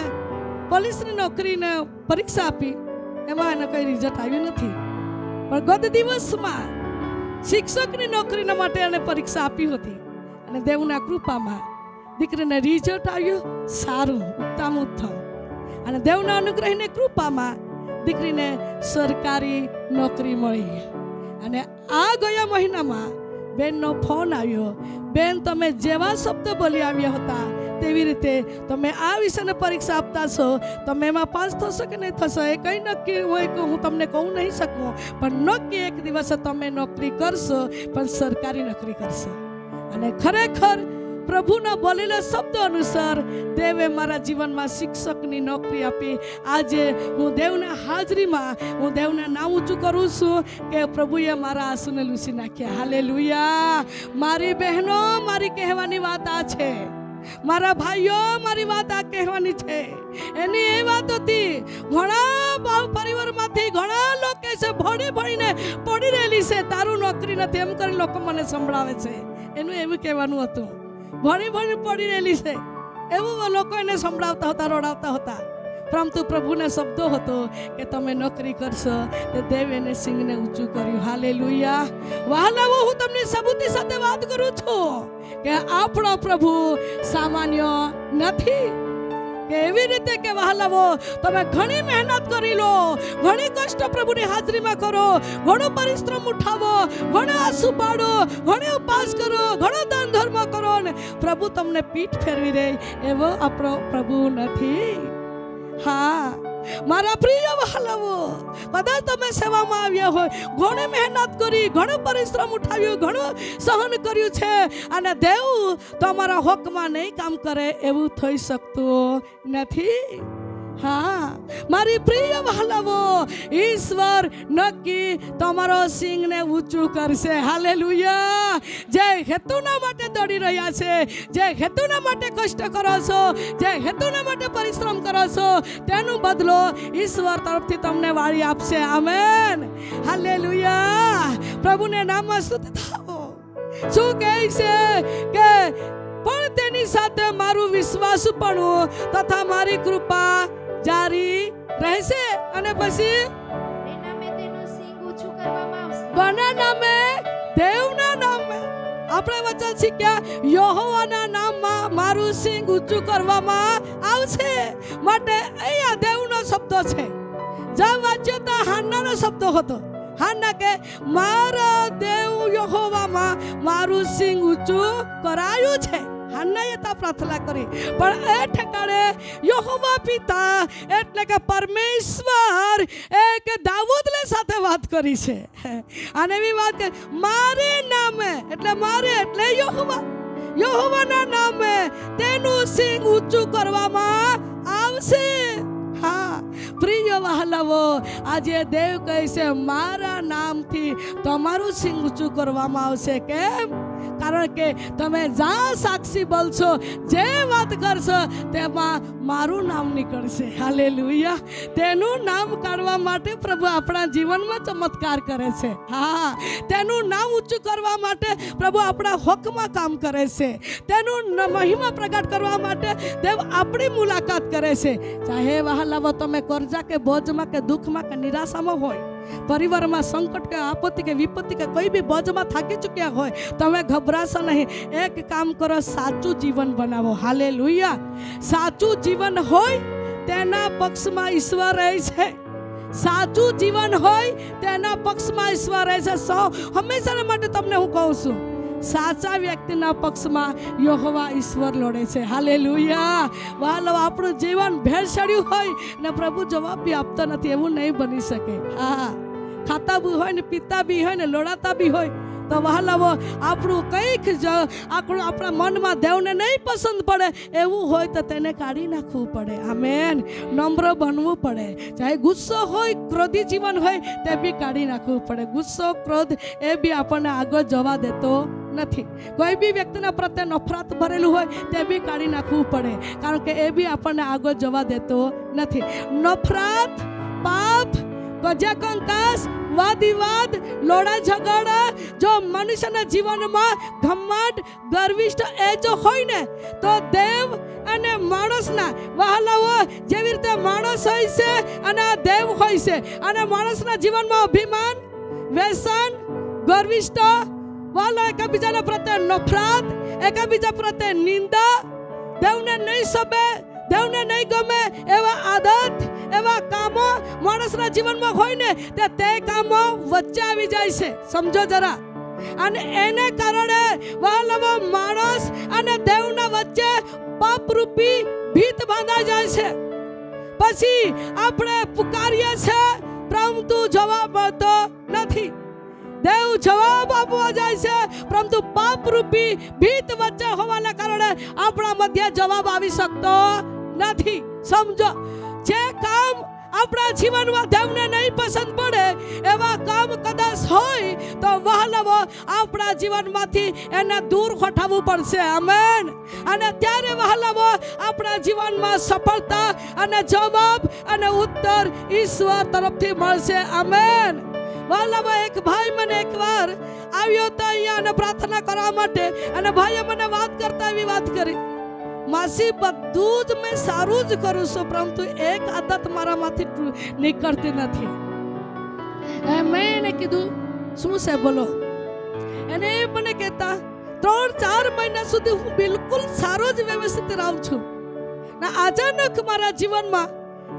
પોલીસની નોકરીને પરીક્ષા આપી, એમાં એને કંઈ રિઝલ્ટ આવ્યું નથી. પણ ગત દિવસમાં શિક્ષકની નોકરીના માટે એને પરીક્ષા આપી હતી અને દેવના કૃપામાં દીકરીને રિઝલ્ટ આવ્યું સારું, ઉત્તમ ઉત્તમ. અને દેવના અનુગ્રહની કૃપામાં દીકરીને સરકારી નોકરી મળી. અને આ ગયા મહિનામાં બેનનો ફોન આવ્યો, બેન તમે જેવા શબ્દ બોલી આવ્યા હતા તેવી રીતે તમે આ વિષયની પરીક્ષા આપતા છો, તમે એમાં પાસ થશો કે નહીં થશો એ કંઈ નક્કી હોય કે હું તમને કહું નહીં શકું, પણ નક્કી એક દિવસે તમે નોકરી કરશો, પણ સરકારી નોકરી કરશો. અને ખરેખર પ્રભુના બોલેલા શબ્દો અનુસાર દેવે મારા જીવનમાં શિક્ષકની નોકરી આપી. આજે હું દેવના હાજરીમાં હું દેવના નામ ઊંચું કરું છું કે પ્રભુએ મારા આંસુને લૂછી નાખ્યા. હાલેલુયા. મારી બહેનો, મારી કહેવાની વાત આ છે, મારા ભાઈઓ, મારી વાત આ કહેવાની છે. એની એ વાત હતી, ઘણા પરિવારમાંથી ઘણા લોકો છે ભણી ભણીને પડી રહેલી છે, તારું નોકરી નથી એમ કરી લોકો મને સંભળાવે છે. એનું એવું કહેવાનું હતું, ભણી ભણી પડી રહેલી છે એવું લોકો એને સંભળાવતા હતા, રડાવતા હતા. પરંતુ પ્રભુના શબ્દો હતો કે તમે નોકરી કરશો, તો દેવ એને સિંહને ઊંચું કર્યું. હાલેલુયા. વહાલાઓ, હું તમને સબૂતી સાથે વાત કરું છું કે આપણો પ્રભુ સામાન્ય નથી. કે એવી રીતે કે વહાલાઓ તમે ઘણી મહેનત કરી લો, ઘણી કષ્ટ પ્રભુની હાજરીમાં કરો, ઘણો પરિશ્રમ ઉઠાવો, ઘણા આંસુ પાડો, ઘણો ઉપવાસ કરો, ઘણો દાન ધર્મ કરો ને પ્રભુ તમને પીઠ ફેરવી દે, એવો આપણો પ્રભુ નથી. હા મારા પ્રિય વહાલાઓ, કદાચ તમે સેવામાં આવ્યા હોય, ઘણી મહેનત કરી, ઘણો પરિશ્રમ ઉઠાવ્યો, ઘણું સહન કર્યું છે, અને દેવ તમારા હકમાં નહીં કામ કરે એવું થઈ શકતું નથી. હા મારી પ્રિય વહાલાઓ, ઈશ્વર નક્કી તમારો સિંહને ઊંચું કરશે. હાલેલુયા. જે હેતુના માટે દોડી રહ્યા છે, જે હેતુના માટે કષ્ટ કરો છો, જે હેતુના માટે પરિશ્રમ કરો છો, તેનો બદલો ઈશ્વર તરફથી તમને વાળી આપશે. આમેન. હાલેલુયા. પ્રભુને નામમાં સ્તુતિ થાઓ. શું કહે છે કે પણ તેની સાથે મારું વિશ્વાસપણું તથા મારી કૃપા જારી રહેશે. અને પછી તેના મેં તેનું સિંગ ઊંચું કરવામાં આવશે. કોના નામે? દેવના નામે. આપણે વચન શીખ્યા, યહોવાના નામમાં મારું સિંગ ઊંચું કરવામાં આવશે. માટે અહીંયા દેવનો શબ્દ છે. જ્યાં વાંચ્યો તો હાન્નાનો શબ્દ હતો. હાન્ના કે મારા દેવ યહોવામાં મારું સિંગ ઊંચું કરાયું છે. હાન્નાએ તા પ્રાર્થના કરી, પણ એ ઠેકાણે યહોવા પિતા એટલે કે પરમેશ્વર એક દાઉદને સાથે વાત કરી છે. અને એવી વાત કે મારે નામે એટલે મારે એટલે યહોવા, યહોવાના નામે તેનું સિંગ ઊંચું કરવામાં આવશે. હા પ્રિય વહાલાઓ, આજે દેવ કહે છે મારા નામથી તમારું સિંગ ઊંચું કરવામાં આવશે. કેમ? કારણ કે તમે જ્યાં સાક્ષી બોલશો, જે વાત કરશો તેમાં મારું નામ નીકળશે. હાલેલુયા. તેનું નામ કાઢવા માટે પ્રભુ આપણા જીવનમાં ચમત્કાર કરે છે. હા તેનું નામ ઊંચું કરવા માટે પ્રભુ આપણા હકમાં કામ કરે છે. તેનું મહિમા પ્રગટ કરવા માટે દેવ આપણી મુલાકાત કરે છે. ચાહે વહાલાવો તમે કરજા કે બોજમાં કે દુઃખમાં કે નિરાશામાં હોય, પરિવારમાં સંકટ કે આપત્તિ કે વિપત્તિ કે કોઈ બી બોજમાં થાકી ચૂક્યા હોય, તમે ગભરાશો નહીં. એક કામ કરો, સાચું જીવન બનાવો. હાલેલુયા. સાચું જીવન હોય તેના પક્ષમાં ઈશ્વર રહે છે. સાચું જીવન હોય તેના પક્ષમાં ઈશ્વર રહે છે. હંમેશા માટે તમને હું કહું છું, સાચા વ્યક્તિના પક્ષમાં યહોવા ઈશ્વર લડે છે. હાલેલુયા. વાલો આપણું જીવન ભેળસેળ્યું હોય ને પ્રભુ જવાબ બી આપતો નથી, એવું નહીં બની શકે. હા ખાતા બી હોય ને પીતા બી હોય ને લડાતા બી હોય તો વહાલાવો આપણું કંઈક આપણા મનમાં દેવને નહીં પસંદ પડે એવું હોય તો તેને કાઢી નાખવું પડે. આમેન. નમ્ર બનવું પડે. ચાહે ગુસ્સો હોય, ક્રોધી જીવન હોય, તે બી કાઢી નાખવું પડે. ગુસ્સો, ક્રોધ એ બી આપણને આગળ જવા દેતો નથી. કોઈ બી વ્યક્તિના પ્રત્યે નફરત ભરેલું હોય તે બી કાઢી નાખવું પડે, કારણ કે એ બી આપણને આગળ જવા દેતો નથી. નફરત, પાપ, કજકંકાસ, વાદ વિવાદ, લોડા ઝઘડા, જો મનુષ્યના જીવનમાં ઘમંડ, ગર્વિષ્ઠ એ જો હોય ને તો દેવ અને માણસના વહાલાઓ જેવી રીતે માણસ હોય છે અને દેવ હોય છે, અને માણસના જીવનમાં અભિમાન, વ્યસન, ગર્વિષ્ઠ, વાલા એકબીજાના પ્રત્યે નફરત, એકબીજા પ્રત્યે નિંદા, દેવને નહીં સબે, દેવને નહીં ગમે એવા આદત, એવા કામો માણસના જીવનમાં હોય ને તે કામો વચ્ચે આવી જાય છે. સમજો જરા. અને એને કારણે વહાલાવો માણસ અને દેવના વચ્ચે પાપરૂપી ભીત બાંધાઈ જાય છે. પછી આપણે પુકારીએ છે પરંતુ જવાબ મળતો નથી. દેવ જવાબ આપવા જાય છે પરંતુ પાપરૂપી ભીત વચ્ચે હોવાના કારણે આપણા મધ્ય જવાબ આવી શકતો નથી. સમજો, જે કામ આપણા જીવનમાં દેવને નહીં પસંદ પડે એવા કામ કદાચ હોય તો વહાલાવો આપણા જીવનમાંથી એને દૂર હટાવવું પડશે. આમેન. અને ત્યારે વહાલાવો આપણા જીવનમાં સફળતા અને જવાબ અને ઉત્તર ઈશ્વર તરફથી મળશે. આમેન. વહાલાવો એક ભાઈ મને એકવાર આવ્યો તો અહીંયા અને પ્રાર્થના કરવા માટે, અને ભાઈએ મને વાત કરતા એવી વાત કરી, માસી બધું જ મેં સારું જ કરું છું પરંતુ એક આદત મારામાંથી નીકળતી નથી. મેં એને કીધું શું છે બોલો. એને મને કહેતા 3-4 મહિના સુધી હું બિલકુલ સારો જ વ્યવસ્થિત રહું છું, ને અચાનક મારા જીવનમાં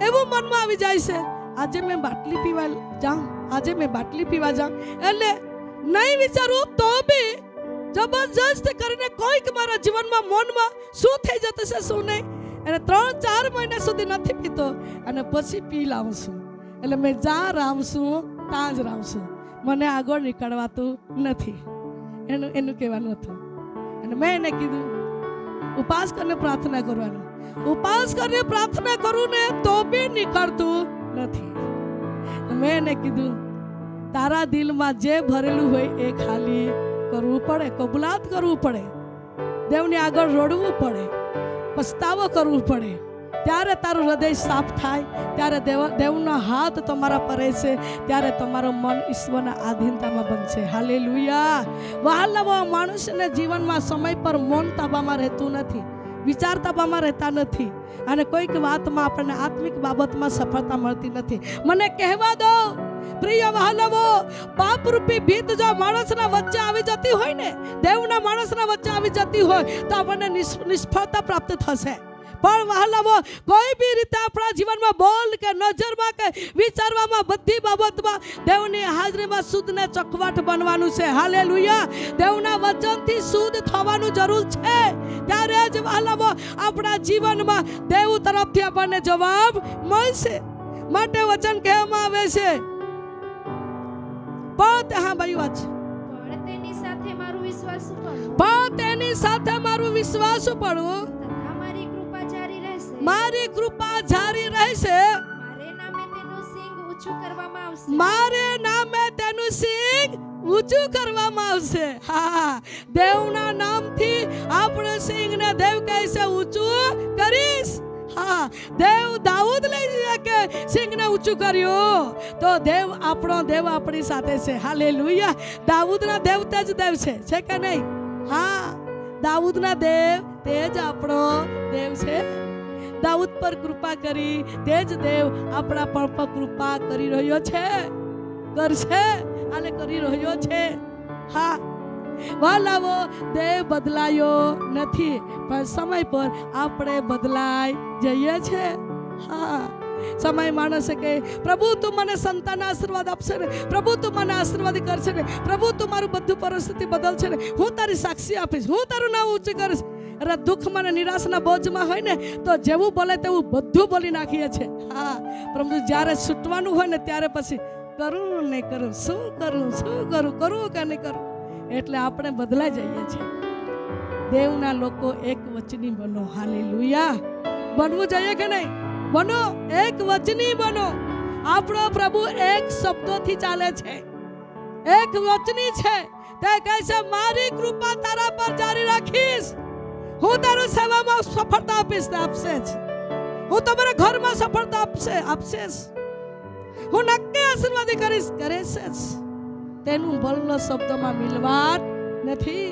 એવું મનમાં આવી જાય છે આજે મેં બાટલી પીવા જાઉં, આજે મેં બાટલી પીવા જાઉં, એટલે નહીં વિચારું તો બી જબરજસ્ત કરીને કોઈક મારા જીવનમાં મનમાં શું થઈ જતું છે શું નહીં, અને 3-4 મહિના સુધી નથી પીતો અને પછી પી લાવું છું. એટલે મેં જ્યાં રામ છું ત્યાં જ રામ છું, મને આગળ નીકળવાતું નથી. એનું કહેવાનું હતું. અને મેં એને કીધું ઉપવાસ કરીને પ્રાર્થના કરવાનું. ઉપવાસ કરીને પ્રાર્થના કરું ને તો બી નીકળતું નથી. મેં એને કીધું તારા દિલમાં જે ભરેલું હોય એ ખાલી કરવું પડે, કબૂલાત કરવું પડે, દેવની આગળ રોડવું પડે, પસ્તાવો કરવું પડે, ત્યારે તારું હૃદય સાફ થાય, ત્યારે દેવનો હાથ તમારા પર રહેશે, ત્યારે તમારું મન ઈશ્વરના આધીનતામાં બનશે. હાલેલુયા. વહાલાવો માણસને જીવનમાં સમય પર મૌન તાબામાં રહેતું નથી, વિચાર તાબામાં રહેતા નથી, અને કોઈક વાતમાં આપણને આત્મિક બાબતમાં સફળતા મળતી નથી. મને કહેવા દો પ્રિય વહાલાવો, પાપરૂપી ભીત જો માણસના વચ્ચે આવી જતી હોય ને, દેવના માણસના વચ્ચે આવી જતી હોય તો આપણને નિષ્ફળતા પ્રાપ્ત થશે. પણ વહાલાવો કોઈ બી રીતે આપણા જીવનમાં બોલ કે નજરમાં કે વિચારવામાં બધી બાબતમાં દેવની હાજરીમાં શુદ્ધ ને ચખવાટ બનવાનું છે. હાલેલુયા. દેવના વચનથી શુદ્ધ થવાનું જરૂર છે, ત્યારે જ વહાલાવો આપણા જીવનમાં દેવ તરફથી આપણને જવાબ મળશે. માટે વચન કહેવામાં આવે છે હા ભાઈ વાત છે, પણ તેની સાથે મારું વિશ્વાસ પડવું, પણ તેની સાથે મારું વિશ્વાસ પડવું, તથા મારી કૃપા જારી રહેશે, મારી કૃપા જારી રહેશે, મારે નામે તેનું સિંગ ઊંચું કરવામાં આવશે, મારે નામે તેનું સિંગ ઊંચું કરવામાં આવશે. હા, દેવના નામથી આપણે સિંગને દેવ કહે છે ઊંચું કરીશ. હા, દેવ દાઉદ લઈ જાય કે સિંગને ઊંચું કર્યું, તો દેવ આપણી સાથે છે. હાલેલુયા. દાઉદના દેવ તે જ દેવ છે કે નહીં? હા, દાઉદના દેવ તે જ આપણો દેવ છે. દાઉદ પર કૃપા કરી તે જ દેવ આપણા પર કૃપા કરી રહ્યો છે, કરશે અને કરી રહ્યો છે. હા વાલાવો, દેવ બદલાયો નથી, પણ સમય પર આપણે બદલાઈ જઈએ છે. હા, સમય માણસે કે પ્રભુ તું મને સંતાન આશીર્વાદ આપશે ને, પ્રભુ તું મને આશીર્વાદ કરશે ને, પ્રભુ તું મારું બધું પરિસ્થિતિ બદલશે ને, હું તારી સાક્ષી આપીશ, હું તારું નામ ઊંચું કરીશ. અરે દુઃખમાં ને નિરાશના બોજમાં હોય ને તો જેવું બોલે તેવું બધું બોલી નાખીએ છીએ. હા, પરંતુ જ્યારે છૂટવાનું હોય ને ત્યારે પછી કરું નહીં કરું, શું કરું, કરું કે નહીં કરું, એટલે આપણે બદલાઈ જઈએ છીએ. દેવના લોકો એક વચની બનો. હાલેલુયા. બનવું જોઈએ કે નહીં? બનો, એક વચની બનો. આપણો પ્રભુ એક શબ્દોથી ચાલે છે, એક વચની છે. તે કહે છે મારી કૃપા તારા પર જારી રાખીશ, હું તારું સેવામાં સફળતા આપીશ. આપશે જ. હું તમારા ઘરમાં સફળતા આપશે જ. હું નક્કી આશીર્વાદી કરીશ, કરે છે જ. તેનું બોલનો શબ્દમાં મિલવાટ નથી.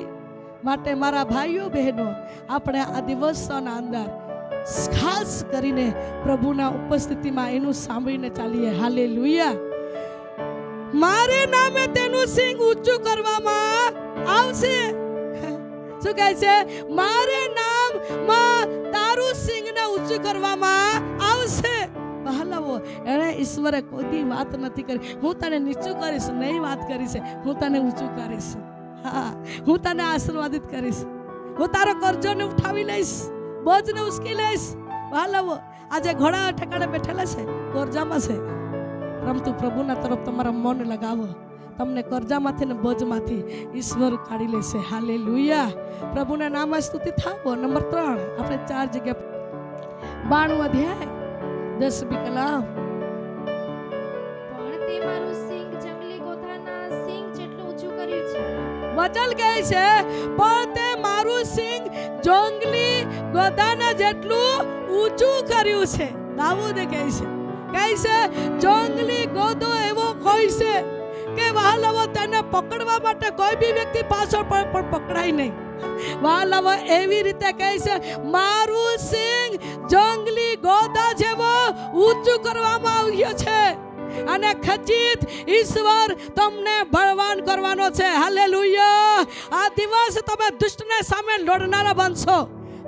માટે મારા ભાઈઓ બહેનો, આપણે આ દિવસોના અંદર ખાસ કરીને પ્રભુના ઉપસ્થિતિમાં એનું સાંભળીને ચાલીએ. હાલેલુયા. મારે નામે તેનું સિંગ ઊંચું કરવામાં આવશે. શું કહે છે? મારે નામમાં તારું સિંગને ઊંચું કરવામાં આવશે. વહાલાઓ, એણે ઈશ્વરે કોઈ વાત નથી કરી હું તને નીચું કરીશ, નહીં વાત કરી છે હું તને ઊંચું કરીશ. હા, હું તને આશીર્વાદિત કરીશ, હું તારો કરજોને ઉઠાવી લઈશ, બોજને ઉસકી લઈશ. વહાલાઓ, આજે ઘોડા ઠેકાણે બેઠેલા છે, કરજામાં છે, પરંતુ પ્રભુના તરફ તમારા મન લગાવો, તમને કરજામાંથી ને બોજમાંથી ઈશ્વર કાઢી લેશે. હાલેલુયા. પ્રભુના નામમાં સ્તુતિ થાવો. નંબર 3, આપણે 4 જગ્યા 92 અધ્યાય 10મી કલામ. પણ તે મારું સિંગ જંગલી ગોધાના સિંગ જેટલું ઊંચું કર્યું છે. વચન કહે છે પણ તે મારું સિંગ જંગલી ગોધાના જેટલું ઊંચું કર્યું છે. દાઉદે કહે છે જંગલી ગોધો એવો હોય છે કે વહાલાવો તેને પકડવા માટે કોઈ બી વ્યક્તિ પાછળ પણ પકડાય નહીં. વહાલાવો એવી રીતે કહે છે મારું સિંગ જંગલી ગોધા જેવો ઊંચું કરવામાં આવ્યો છે અને ખચિત ઈશ્વર તમને બળવાન કરવાનો છે. હાલેલુયા. આ દિવસ તમે દુષ્ટને સામે લડનારા બનશો,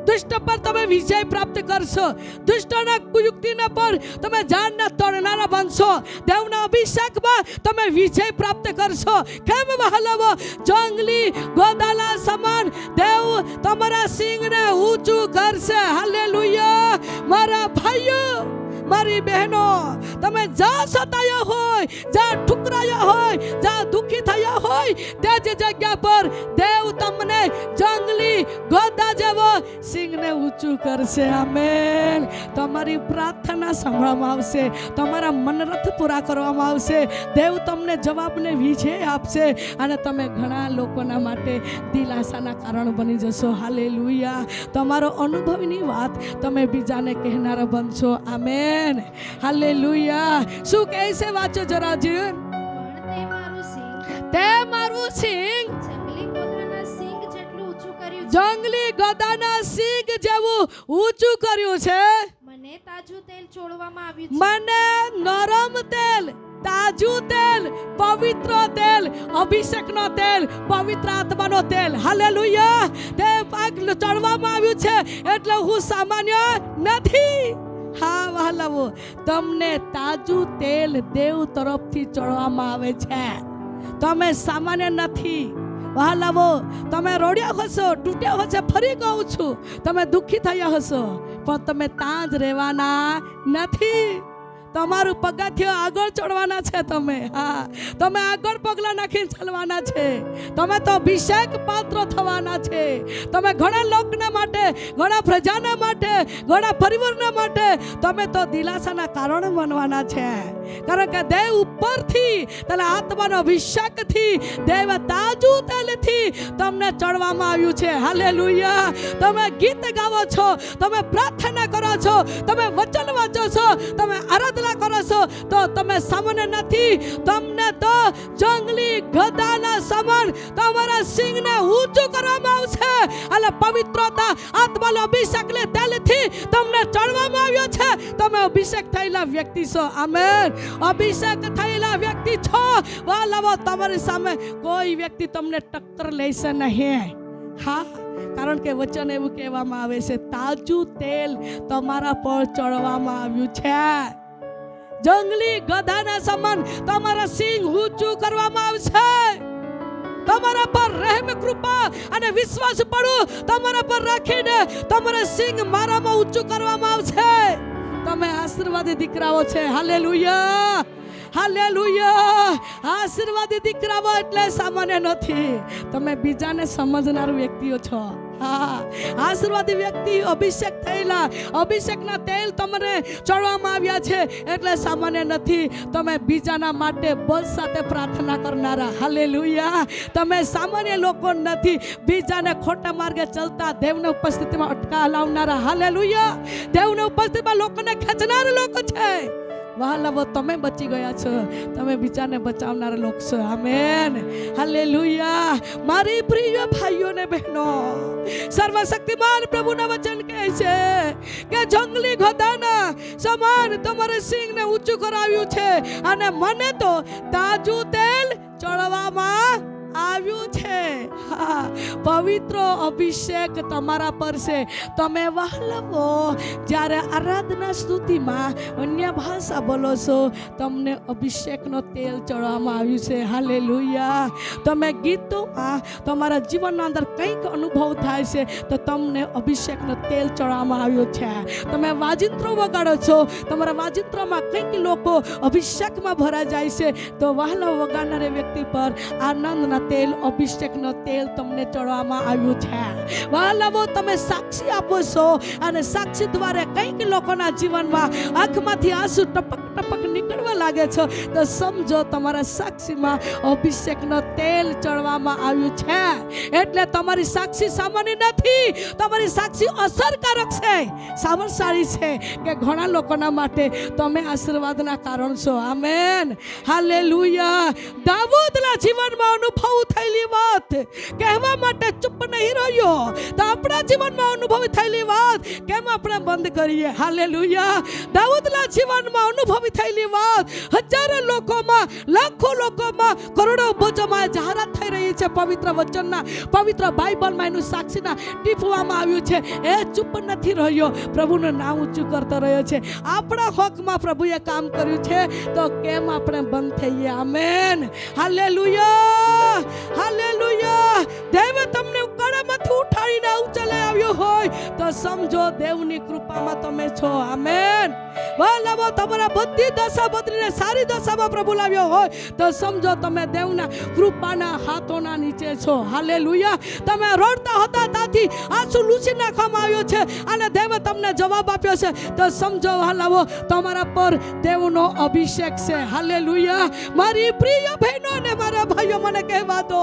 દુષ્ટ પર તમે વિજય પ્રાપ્ત કરશો, દુષ્ટના કુયુક્તિના પર તમે જાનને તોડનારા બનશો, દેવના અભિષેકમાં તમે વિજય પ્રાપ્ત કરશો. કેમ વહાલાવો? જંગલી ગોદાલા સમાન દેવ તમારા સિંગને ઊંચું કરશે. હાલેલુયા. મારા ભાઈઓ, મારી બહેનો, તમે જ્યાં સતાયા હોય, જ્યાં ઠુકરાયા હોય, જ્યાં દુઃખી થયા હોય, તે જ જગ્યા પર દેવ તમને જંગલી ગોદા જેવો સિંગને ઊંચું કરશે. આમેન. તમારી પ્રાર્થના સાંભળવામાં આવશે, તમારા મનરથ પૂરા કરવામાં આવશે, દેવ તમને જવાબને વિજય આપશે અને તમે ઘણા લોકોના માટે દિલાસાના કારણ બની જશો. હાલેલુયા. તમારો અનુભવની વાત તમે બીજાને કહેનારા બનશો. આમેન. હાલેલુયા. શું કહે છે? વાંચો જરા જ. પણ તે મારું સિંગ જંગલી ગોધાના સિંગ જેટલું ઊંચું કર્યું છે. જંગલી ગધાના સિંગ જેવું ઊંચું કર્યું છે. મને તાજું તેલ ચોળવામાં આવ્યું છે. મને નરમ તેલ, તાજું તેલ, પવિત્ર તેલ, અભિષેકનો તેલ, પવિત્ર આત્માનો તેલ. હાલેલુયા. તે પાક ચડવામાં આવ્યું છે એટલે હું સામાન્ય નથી. હા વહાલાવો, તમને તાજું તેલ દેવ તરફથી ચડવામાં આવે છે. તમે સામાન્ય નથી. વહાલાવો, તમે રોડ્યા હશો, તૂટ્યા હશે, ફરી કહું છું, તમે દુઃખી થયા હશો, પણ તમે ત્યાં જ રહેવાના નથી. તમારું પગથિયું આગળ ચડવાના છે. તમે આગળ પગલા નાખીને ચાલવાના છે. તમે તો અભિષેક પાત્ર થવાના છે. તમે ઘણા લોકોના માટે, ઘણા પ્રજાના માટે, ઘણા પરિવારના માટે તમે તો દિલાસાના કારણ બનવાના છે. કારણ કે દેવ ઉપરથી તેના આત્માનો અભિષેકથી, દેવ તાજું તેલથી તમને ચડવામાં આવ્યું છે. હાલેલુયા. તમે ગીત ગાવો છો, તમે પ્રાર્થના કરો છો, તમે વચન વાંચો છો, તમે આરાધના કરો છો, તો તમે સામાન્ય નથી. તમને તો જંગલી ગધાના સમાન તમારા સિંગને ઊંચું કરવામાં આવશે અને પવિત્રતા આત્માનો અભિષેકને તેલથી તમને ચડવામાં આવ્યો છે. તમે અભિષેક થયેલા વ્યક્તિ છો. આમેન. અભિષેક થયેલા વ્યક્તિ છો. વાલાવો, તમારી સામે કોઈ વ્યક્તિ તમને ટક્કર લેશે નહીં. હા, કારણ કે વચન એવું કહેવામાં આવે છે તાજું તેલ તમારા પર ચડવામાં આવ્યું છે. જંગલી ગધાના સમાન તમારા સિંગ ઊંચું કરવામાં આવશે. તમારા પર રહેમ, કૃપા અને વિશ્વાસ પડું તમારા પર રાખીને તમારા સિંગ મારામાં ઊંચું કરવામાં આવશે. તમે આશીર્વાદી દીકરાઓ છે. હાલેલુયા. હાલેલુયા. આશીર્વાદી દીકરાઓ એટલે સામાન્ય નથી, તમે બીજાને સમજનાર વ્યક્તિઓ છો. હા, આશીર્વાદી વ્યક્તિ અભિષેક થયેલા, અભિષેકના તેલ તમને ચડવામાં આવ્યા છે એટલે સામાન્ય નથી. તમે બીજાના માટે બળ સાથે પ્રાર્થના કરનારા. હાલેલુયા. તમે સામાન્ય લોકો નથી, બીજાને ખોટા માર્ગે ચાલતા દેવની ઉપસ્થિતિમાં અટકા લાવનારા. હાલેલુયા. દેવની ઉપસ્થિતિમાં લોકોને ખેંચનારા લોકો છે. વહાલાવો, તમે બચી ગયા છો, તમે બીજાને બચાવનારા લોકો છો. આમેન. હાલેલુયા. મારી પ્રિય ભાઈઓ ને બહેનો, સર્વશક્તિમાન પ્રભુના વચન કહે છે કે જંગલી ગધાના સમાન તમારે સિંગને ઊંચું કરાવ્યું છે અને મને તો તાજું તેલ ચડવામાં આવ્યું છે. હા, પવિત્ર અભિષેક તમારા પર છે. તમે વહાલવો, જ્યારે આરાધના સ્તુતિમાં અન્ય ભાષા બોલો છો, તમને અભિષેકનો તેલ ચડવામાં આવ્યું છે. હાલેલુયા. તમે ગીતોમાં તમારા જીવનના અંદર કંઈક અનુભવ થાય છે તો તમને અભિષેકનો તેલ ચડવામાં આવ્યો છે. તમે વાજિંત્રો વગાડો છો, તમારા વાજિંત્રોમાં કંઈક લોકો અભિષેકમાં ભરાઈ જાય છે તો વહાલા વગાડનાર વ્યક્તિ પર આનંદના તેલ, અભિષેકનો તેલ તમને ચડવામાં આવ્યું છે. વહાલાઓ, તમે સાક્ષી આપો છો અને સાક્ષી દ્વારા કંઈક લોકોના જીવનમાં આંખમાંથી આંસુ ટપક ટપક નીકળવા લાગે છે તો સમજો તમારા સાક્ષીમાં અભિષેકનો તેલ ચડવામાં આવ્યું છે. એટલે તમારી સાક્ષી સામાન્ય નથી, તમારી સાક્ષી અસરકારક છે, સામર્થશાળી છે કે ઘણા લોકોના માટે તમે આશીર્વાદના કારણ છો. આમેન. હાલેલુયા. દાઉદના જીવનમાં અનુભવ થયેલી વાત કહેવા માટે ચૂપ નહીં રહ્યો તો આપણા જીવનમાં અનુભવ થયેલી વાત કેમ આપણે બંધ કરીએ? હાલેલુયા. દાઉદના જીવનમાં અનુભવ થયેલી વાત હજારો લોકોમાં, લાખો લોકોમાં, કરોડો ભોજોમાં જાહેરાત થઈ રહી છે. પવિત્ર વચનના, પવિત્ર બાઇબલમાં એનું સાક્ષીના ટીપવામાં આવ્યું છે. એ ચૂપ નથી રહ્યો, પ્રભુનું નામ ઊંચું કરતો રહ્યો છે. આપણા હકમાં પ્રભુએ કામ કર્યું છે તો કેમ આપણે બંધ થઈએ? આમેન. હાલેલુયા. હાલેલુયા. દેવે તમને ઉકાળામાંથી ઉઠાડીને ઊંચે આવ્યો હોય તો સમજો દેવની કૃપામાં તમે છો. આમેન. વહાલાઓ, તમારા બધી દશા બદલીને સારી દશામાં પ્રભુ લાવ્યો હોય તો સમજો તમે દેવના કૃપાના હાથોના નીચે છો. હાલેલુયા. તમે રડતા હતા ત્યાંથી આંસુ લૂછી નાખવામાં આવ્યો છે અને દેવે તમને જવાબ આપ્યો છે તો સમજો વહાલાઓ, તમારા પર દેવનો અભિષેક છે. હાલેલુયા. મારી પ્રિય બહેનો અને મારા ભાઈઓ, મને કહેવા દો,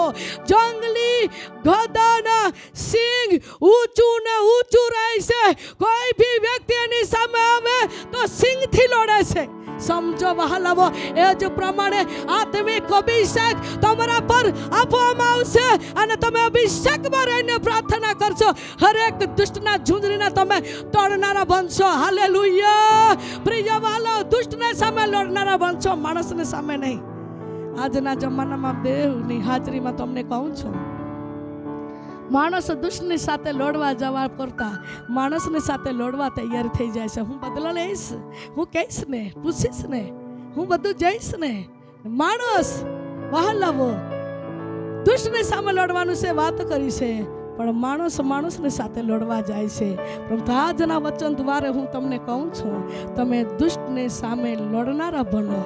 જંગલી ગધાના સિંગ ઊંચું ને ઊંચું રહેશે. કોઈ ભી વ્યક્તિ એની સામે આવે તો સિંગથી લડે છે. સમજો વહાલાવો, એ જ પ્રમાણે આત્મિક અભિષેક તમારા પર આપવામાં આવશે અને તમે અભિષેકમાં રહીને પ્રાર્થના કરશો. હરેક દુષ્ટના ઝુંડને તમે તોડનારા બનશો. હાલેલુયા. પ્રિય વહાલાઓ, દુષ્ટને સામે લડનારા બનશો, માણસને સામે નહીં. આજના જમાનામાં દેવની હાજરીમાં તમને કહું છું, માણસ દુષ્ટની સાથે લડવા જવા કરતા માણસની સાથે લડવા તૈયાર થઈ જાય છે. હું બદલો લઈશ, હું કહીશ ને, પૂછીશ ને, હું બધું જઈશ ને. માણસ વહાલાવો દુષ્ટની સામે લડવાનું છે, વાત કરી છે, પણ માણસ માણસની સાથે લડવા જાય છે. પરંતુ આજના વચન દ્વારા હું તમને કહું છું, તમે દુષ્ટની સામે લડનારા બનો.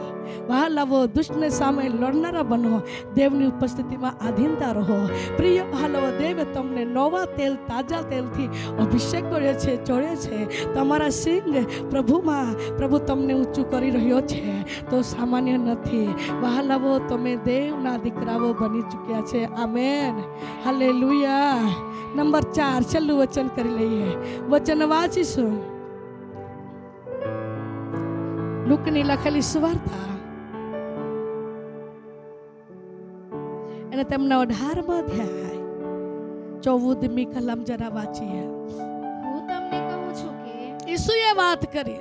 વહાલાવો, દુષ્ટને સામે લડનારા બનો. દેવની ઉપસ્થિતિમાં આધીનતા રહો. પ્રિય વહાલાવો, દેવે તમને નવા તેલ, તાજા તેલથી અભિષેક કર્યો છે, ચડ્યો છે. તમારા સિંગ પ્રભુમાં, પ્રભુ તમને ઊંચું કરી રહ્યો છે તો સામાન્ય નથી. વહાલાવો, તમે દેવના દીકરાઓ બની ચૂક્યા છે. આમેન. હાલેલુયા. નંબર 4, છેલ્લું વચન કરી લઈએ. વચન વાંચીશું. લુકની લખેલી સુવાર્તા અને તેમના 18મા અધ્યાય 14મી કલમ જરા વાંચીએ. હું તમને કહું છું કે ઈસુએ વાત કરી,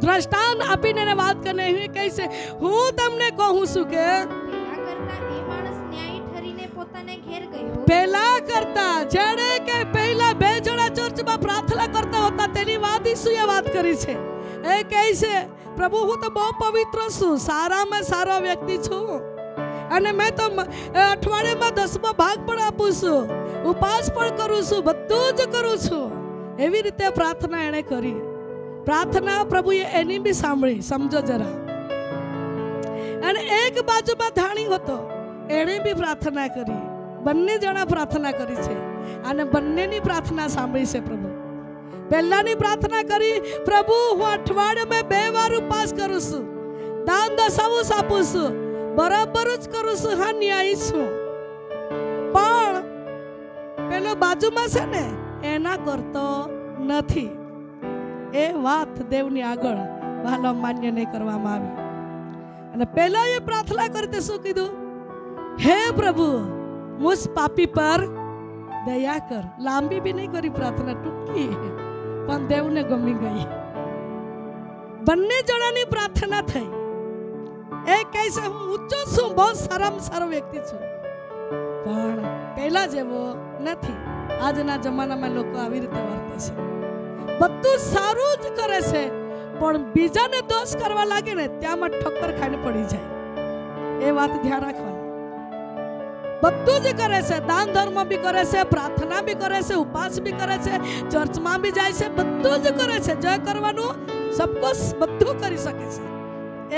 દ્રષ્ટાંત આપીને એને વાત કરીને એ કહે છે, હું તમને કહું છું કે પેલા કરતા એ માણસ ન્યાયી ઠરીને પોતાને ઘેર ગયો. પહેલા કરતા, જેણે કે પહેલા 2 જણા ચર્ચમાં પ્રાર્થના કરતા હતા તેની વાત ઈસુએ વાત કરી છે. એ કહે છે, પ્રભુ હું તો બહુ પવિત્ર છું, સારામાં સારો વ્યક્તિ છું અને મેં તો અઠવાડિયામાં 10મો ભાગ પણ આપું છું, ઉપવાસ પણ કરું છું, બધું જ કરું છું. એવી રીતે પ્રાર્થના એણે કરી. પ્રાર્થના પ્રભુએ એની બી સાંભળી. સમજો જરા, અને એક બાજુમાં ધાણી હતો, એણે બી પ્રાર્થના કરી. બંને જણા પ્રાર્થના કરી છે અને બંનેની પ્રાર્થના સાંભળી છે પ્રભુ. પહેલાની પ્રાર્થના કરી, પ્રભુ હું અઠવાડિયામાં 2 વાર ઉપવાસ કરું છું, દાન દશાંશ આપું છું, બરાબર જ કરું છું, હા ન્યાયી છું. પણ પેલો બાજુમાં છે ને એના કરતો નથી. એ વાત દેવની આગળ વહાલો માન્ય નહીં કરવામાં આવી. અને પહેલા એ પ્રાર્થના કરી તે શું કીધું? હે પ્રભુ મુझ પાપી પર દયા કર. લાંબી બી નહીં કરી પ્રાર્થના, ટૂંકી, પણ દેવને ગમી ગઈ. બંને જણાની પ્રાર્થના થઈ. એ કહે છે હું ઊંચો છું, બહુ સારામાં સારો વ્યક્તિ છું, પણ પહેલા જેવો નથી. આજના જમાનામાં લોકો આવી રીતે વર્તે છે. બધું સારું જ કરે છે, પણ બીજાને દોષ કરવા લાગે ને ત્યાંમાં ઠક્કર ખાઈને પડી જાય. એ વાત ધ્યાન રાખવાની. બધું જ કરે છે, દાન ધર્મ બી કરે છે, પ્રાર્થના બી કરે છે, ઉપવાસ બી કરે છે, ચર્ચમાં બી જાય છે, બધું જ કરે છે. જે કરવાનું સબકુછ બધું કરી શકે છે.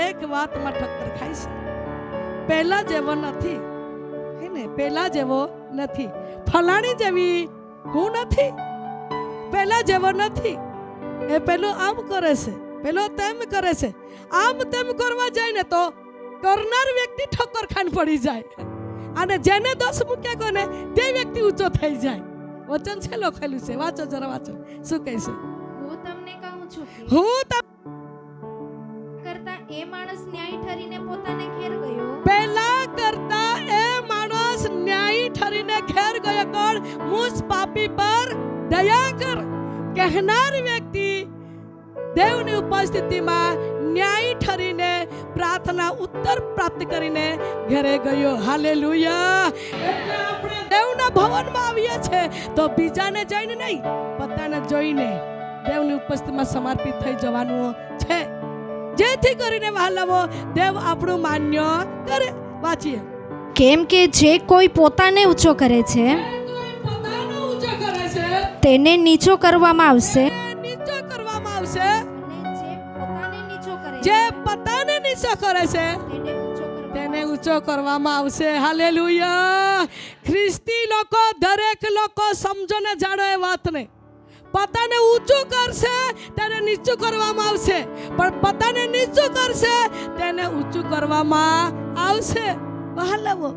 એક વાતમાં ઠક્કર ખાય છે, પહેલા જેવો નથી. હે ને, પહેલા જેવો નથી. ફલાણી જેવી હું નથી, પહેલા જેવો નથી. એ પેલો આમ કરે છે, પેલો તેમ કરે છે. આમ તેમ કરવા જાય ને તો કરનાર વ્યક્તિ ઠક્કર ખાઈને પડી જાય, અને જેને દોષ મૂક્યા કોને તે વ્યક્તિ ઊંચો થઈ જાય. વચન છે, લખેલું છે. વાંચો જરા, વાંચો શું કહે છે. હું તમને કહું છું કે હું કરતા એ માણસ ન્યાયી ઠરીને પોતાને ઘેર ગયો. પહેલા કરતા એ માણસ ન્યાયી ઠરીને ઘેર ગયો. કોણ? મુझ પાપી પર દયા કર. કહેનાર વ્યક્તિ દેવની ઉપસ્થિતિમાં ન્યાયી ઠરીને પ્રાર્થના ઉત્તર પ્રાપ્ત કરીને ઘરે ગયો. હાલેલુયા. એટલે આપણે દેવના ભવનમાં આવીએ છીએ તો બીજાને જોઈને નહીં, પોતાને જોઈને દેવની ઉપસ્થિતિમાં સમર્પિત થઈ જવાનું છે, જેથી કરીને વહાલાઓ દેવ આપણું માન્ય કરે. વાંચીએ. કેમ કે જે કોઈ પોતાને ઊંચો કરે છે પોતાનો ઊંચો કરે છે તેને નીચો કરવામાં આવશે, નીચો કરવામાં આવશે. અને જે પોતાને નીચો કરે છે તેને ઊંચો કરવામાં આવશે. હાલેલુયા. ખ્રિસ્તી લોકો, દરેક લોકો સમજો ને જાણો એ વાતને. પોતાને ઊંચું કરશે તેને નીચું કરવામાં આવશે, પણ પોતાને નીચું કરશે તેને ઊંચું કરવામાં આવશે. વહાલાઓ,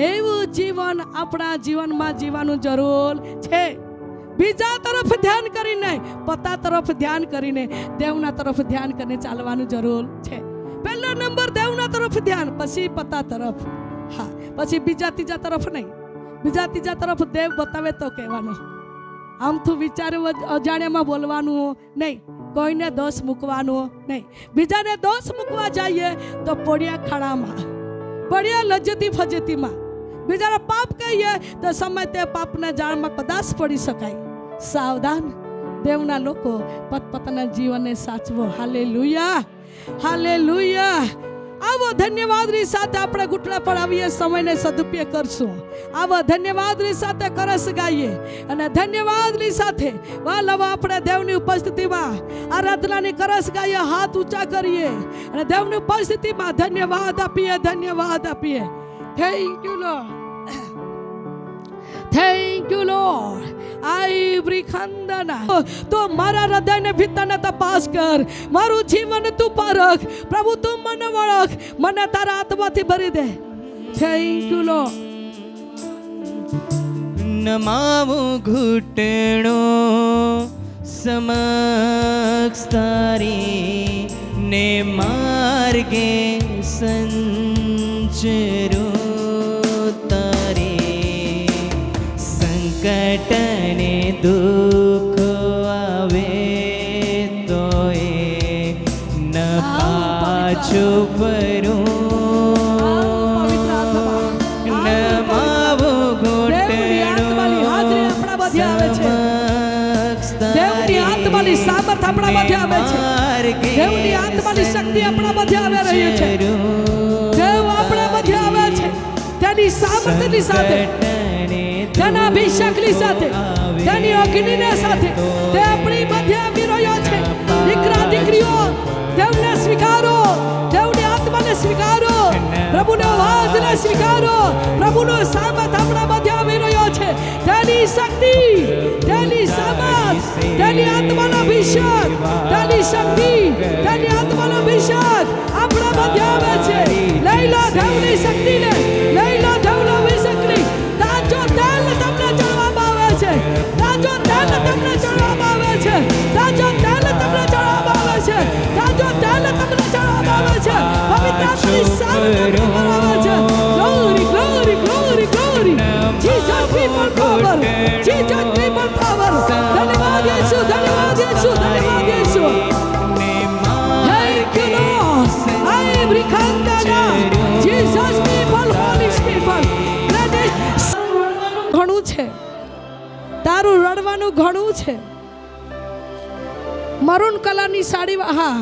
એવું જીવન આપણા જીવનમાં જીવવાનું જરૂર છે. બીજા તરફ ધ્યાન કરીને, પોતા તરફ ધ્યાન કરીને, દેવના તરફ ધ્યાન કરીને ચાલવાનું જરૂર છે. પહેલો નંબર દેવના તરફ ધ્યાન, પછી પોતા તરફ. હા, પછી બીજા ત્રીજા તરફ નહીં. બીજા ત્રીજા તરફ દેવ બતાવે તો કહેવાનું. આમથી વિચારવું, અજાણ્યામાં બોલવાનું નહીં, કોઈને દોષ મૂકવાનું નહીં. બીજાને દોષ મૂકવા જઈએ તો પડ્યા ખાડામાં, પડ્યા લજ્જતી ફજતીમાં. બીજાના પાપ કહીએ તો સમય તે પાપના જાળમાં કદાચ પડી શકાય. સાવધાન, દેવના લોકો પોતપોતાના જીવનને સાચવો. Hallelujah, hallelujah. આવો ધન્યવાદની સાથે આપણે ઘૂંટણા પર આવીએ, સમયને સદુપયોગ કરશું. આવો ધન્યવાદની સાથે કરસ ગાઈએ, અને ધન્યવાદની સાથે વાલાવો આપણે દેવની ઉપસ્થિતિમાં આરાધનાની કરસ ગાઈએ, હાથ ઊંચા કરીએ અને દેવની ઉપસ્થિતિમાં ધન્યવાદ આપીએ, ધન્યવાદ આપીએ. Thank you lord, thank you lord. આઈ બ્રિખંદના તો મારા હૃદયને ભીતરને તપાસ કર, મારું જીવન તું પરખ. પ્રભુ તું મને વળખ, મને તારા આત્માથી ભરી દે. Thank you lord. નમાવું ઘૂંટણો સમક્ષ તારી ને માર્ગે સંચરો તારી. સંકટને દુઃખ આવે તો એ ન પાછું ફરું. દેવની આત્માની સામર્થ આપણા મધ્ય આવે છે. દેવની આત્માની શક્તિ આપણા મધ્ય આવી રહી છે. દેવ આપણા મધ્ય આવે છે, તેની સામર્થની સાથે, તેના અભિષેકની સાથે, તેની અગ્નિને સાથે તે આપણી મધ્ય આવી રહ્યો છે. દીકરા દીકરીઓ, દેવને સ્વીકારો, દેવની આત્માને સ્વીકારો. શક્તિ, તેની સામર્થ, તેની આત્માનો અભિષેક, તેની શક્તિ, તેની આત્માનો અભિષેક આપણા મધ્ય આવે છે. લઈ લો દેવની શક્તિને, લઈ લો દેવનો અભિષેકની. તાજો તેલ તમને ચડવામાં આવે છે, તાજો તેલ તમને ચડવામાં આવે છે, તાજો તેલ તમને ચડવામાં આવે છે, તાજો તેલ તમને ચડવામાં આવે છે. પવિત્ર આત્માની સામર્થ્ય તમને આવે છે. Glory glory glory glory. Jesus people power, Jesus people power. ધન્યવાદ યેસુ, ધન્યવાદ યેસુ, ધન્યવાદ Yesu. Thank you Lord. I am Rikandana. Jesus people, Holy people. ઘણું છે, તારું રડવાનું ઘણું છે. મરૂન કલરની સાડી, હા,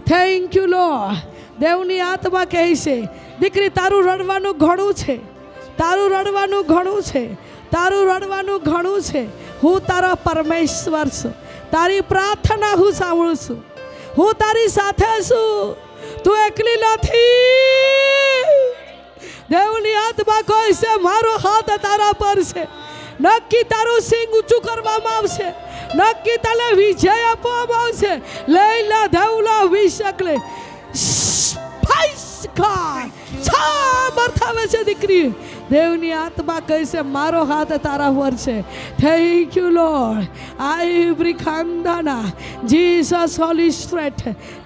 થેન્ક યુ લોર્ડ. દેવની આત્મા કહે છે, દીકરી તારું રડવાનું ઘણું છે, તારું રડવાનું ઘણું છે, તારું રડવાનું ઘણું છે. હું તારા પરમેશ્વર છું, તારી પ્રાર્થના હું સાંભળું છું, હું તારી સાથે છું, તું એકલી નથી. દેવની આત્મા કહે છે, મારો હાથ તારા પર છે. નક્કી તારું સિંગ ઊંચું કરવામાં આવશે, નક્કી તને વિજય આપવામાં આવશે. લઈ લે દેવનો અભિષેક લે. આવે છે દીકરી. દેવની આત્મા કહે છે, મારો હાથ તારા પર છે. Thank you lord. આઈ બ્રિખાંદાના જીસસ હોલી સ્પિરિટ.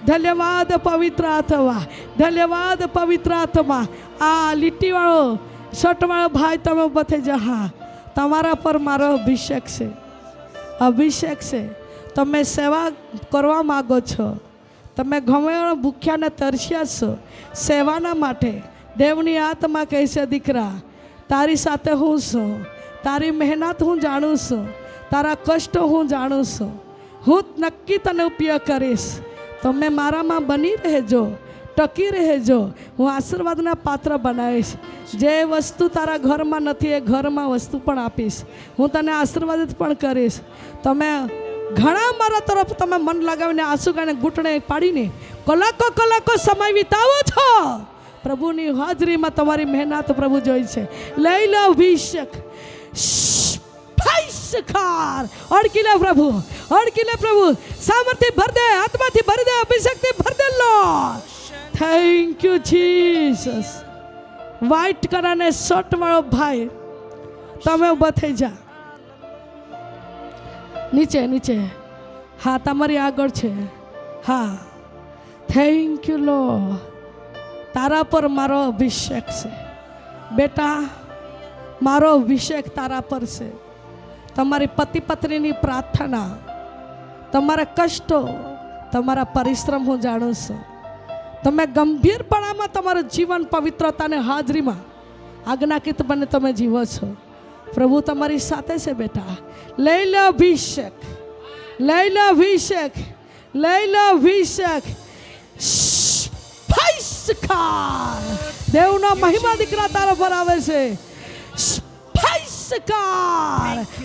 ધન્યવાદ પવિત્ર આત્મા, ધન્યવાદ પવિત્ર આત્મા. આ લીટીવાળો શર્ટવાળો ભાઈ તમે બથે જહા, તમારા પર મારો અભિષેક છે, અભિષેક છે. તમે સેવા કરવા માગો છો, તમે ગમે ભૂખ્યાને તરસ્યા છો સેવાના માટે. દેવની આત્મા કહે છે, દીકરા તારી સાથે હું છું, તારી મહેનત હું જાણું છું, તારા કષ્ટ હું જાણું છું. હું નક્કી તને ઉપયોગ કરીશ. તમે મારામાં બની રહેજો, ટકી રહેજો. હું આશીર્વાદના પાત્ર બનાવીશ. જે વસ્તુ તારા ઘરમાં નથી એ ઘરમાં વસ્તુ પણ આપીશ. હું તને આશીર્વાદિત પણ કરીશ. તમે ઘણા મારા તરફ તમે મન લગાવીને આંસુ ગાઈને ઘૂંટણે પાડીને કલાકો કલાકો સમય વિતાવો છો. પ્રભુની હાજરીમાં તમારી મહેનત પ્રભુ જોઈ છે. લઈ લો અભિષેક. અડકી લે પ્રભુ, અડકી લે પ્રભુ. સામર્થ્ય ભર દે, આત્માથી ભરી દે, અભિષેકથી ભર દે. Lord thank you Jesus. White કલરને શર્ટ વાળો ભાઈ તમે ઊભા થઈ જા. નીચે નીચે, હા તમારી આગળ છે. હા થેન્ક યુ લોર્ડ. તારા પર મારો અભિષેક છે બેટા, મારો અભિષેક તારા પર છે. તમારી પતિ પત્નીની પ્રાર્થના, તમારા કષ્ટો, તમારા પરિશ્રમ હું જાણું છું. તમે ગંભીરપણામાં તમારું જીવન પવિત્રતાને હાજરીમાં આજ્ઞાકિત બને તમે જીવો છો. પ્રભુ તમારી સાથે છે બેટા. લઈ લો અભિષેક, લઈ લો અભિષેક, લઈ લો અભિષેક. દેવનો મહિમા દીકરા તારા પર આવે છે.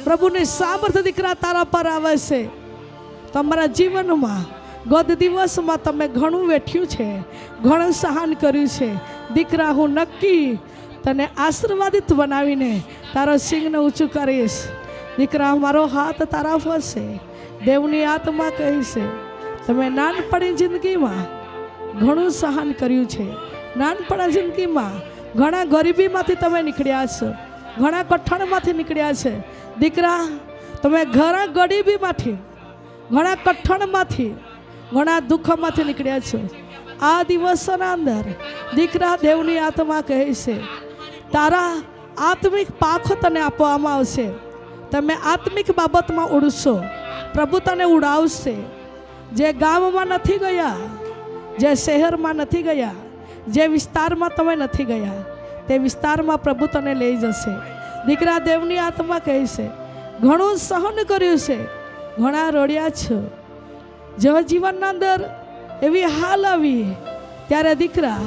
પ્રભુની સામર્થ્ય દીકરા તારા પર આવે છે. તમારા જીવનમાં ગત દિવસમાં તમે ઘણું વેઠ્યું છે, ઘણું સહન કર્યું છે. દીકરા હું નક્કી તને આશીર્વાદિત બનાવીને તારો સિંગને ઊંચું કરીશ. દીકરા મારો હાથ તારા પર છે. દેવની આત્મા કહે છે, તમે નાનપણી જિંદગીમાં ઘણું સહન કર્યું છે. નાનપણા જિંદગીમાં ઘણા ગરીબીમાંથી તમે નીકળ્યા છો, ઘણા કઠણમાંથી નીકળ્યા છે. દીકરા તમે ઘણા ગરીબીમાંથી, ઘણા કઠણમાંથી, ઘણા દુઃખમાંથી નીકળ્યા છો. આ દિવસોના અંદર દીકરા દેવની આત્મા કહે છે, તારા આત્મિક પાખો તને આપવામાં આવશે. તમે આત્મિક બાબતમાં ઉડશો, પ્રભુ તને ઉડાવશે. જે ગામમાં નથી ગયા, જે શહેરમાં નથી ગયા, જે વિસ્તારમાં તમે નથી ગયા, તે વિસ્તારમાં પ્રભુ તને લઈ જશે. દીકરા દેવની આત્મા કહે છે, ઘણું સહન કર્યું છે, ઘણા રડ્યા છો. જેવા જીવનના અંદર એવી હાલ આવી ત્યારે દીકરા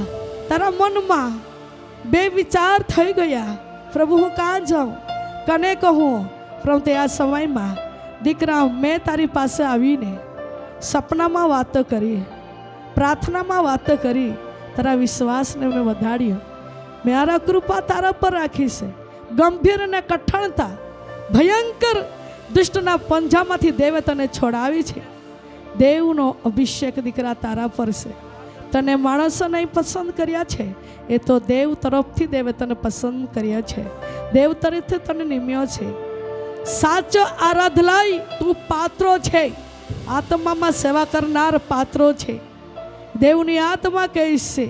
તારા મનમાં બે વિચાર થઈ ગયા, પ્રભુ હું કાં જાઉં, કને કહું. પ્રભુ તે આ સમયમાં દીકરા મેં તારી પાસે આવીને સપનામાં વાતો કરી, પ્રાર્થનામાં વાતો કરી, તારા વિશ્વાસને મેં વધાર્યો. મારા કૃપા તારા પર રાખી છે. ગંભીર અને કઠણતા ભયંકર દુષ્ટના પંજામાંથી દેવે તને છોડાવી છે. દેવનો અભિષેક દીકરા તારા પર છે. તને માણસો નહીં પસંદ કર્યા છે, એ તો દેવ તરફથી દેવે તને પસંદ કર્યા છે. દેવ તરફથી તને નિમ્યો છે. સાચો આરાધલાય તું પાત્રો છે. આત્મામાં સેવા કરનાર પાત્રો છે. દેવની આત્મા કહીશ છે,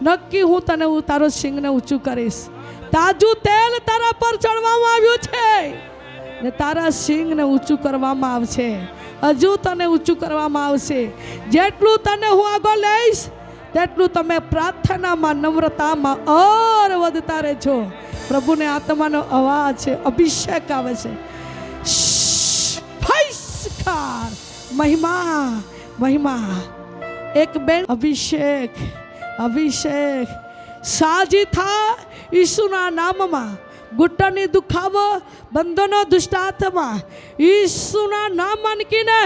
નક્કી હું તને તારો સિંગને ઊંચું કરીશ. તાજું તેલ તારા પર ચડવામાં આવ્યું છે ને તારા સિંગને ઊંચું કરવામાં આવશે. હજુ તને ઊંચું કરવામાં આવશે. જેટલું તને હું આગળ લઈશ તેટલું તમે પ્રાર્થનામાં નમ્રતામાં ઓર વધતા રહેજો. પ્રભુને આત્માનો અવાજ છે, અભિષેક આવે છે. ફૈસકાર મહિમા મહિમા. એક બેન અભિષેક અભિષેક સાજી થા ઈસુના નામમાં. ઘૂંટણની દુખાવો, બંધનો, દુષ્ટાત્મા ઈસુના નામ માનકીને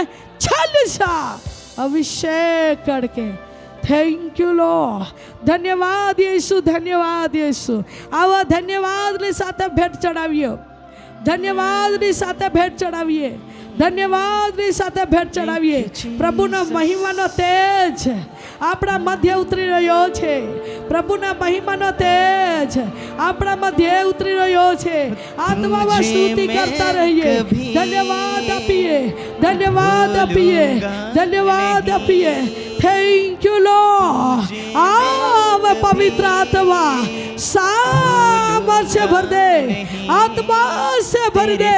છલસા અભિષેક કરકે. Thank you lord. ધન્યવાદ યેસુ, ધન્યવાદ યેસુ. આવા ધન્યવાદની સાથે ભેટ ચડાવીએ. ધન્યવાદની સાથે ભેટ ચડાવીએ. ધન્યવાદની સાથે ભેટ ચડાવીએ. પ્રભુના મહિમાનો તેજ આપણા મધ્ય ઉતરી રહ્યો છે. પ્રભુના મહિમાનો તેજ આપણા મધ્ય ઉતરી રહ્યો છે. આત્મામાં સ્તુતિ કરતા રહીએ. ધન્યવાદ આપીએ, ધન્યવાદ આપીએ, ધન્યવાદ આપીએ. Thank you lord. આવ પવિત્ર આત્મા सामर्थ्य भर दे, आत्मा से भर दे,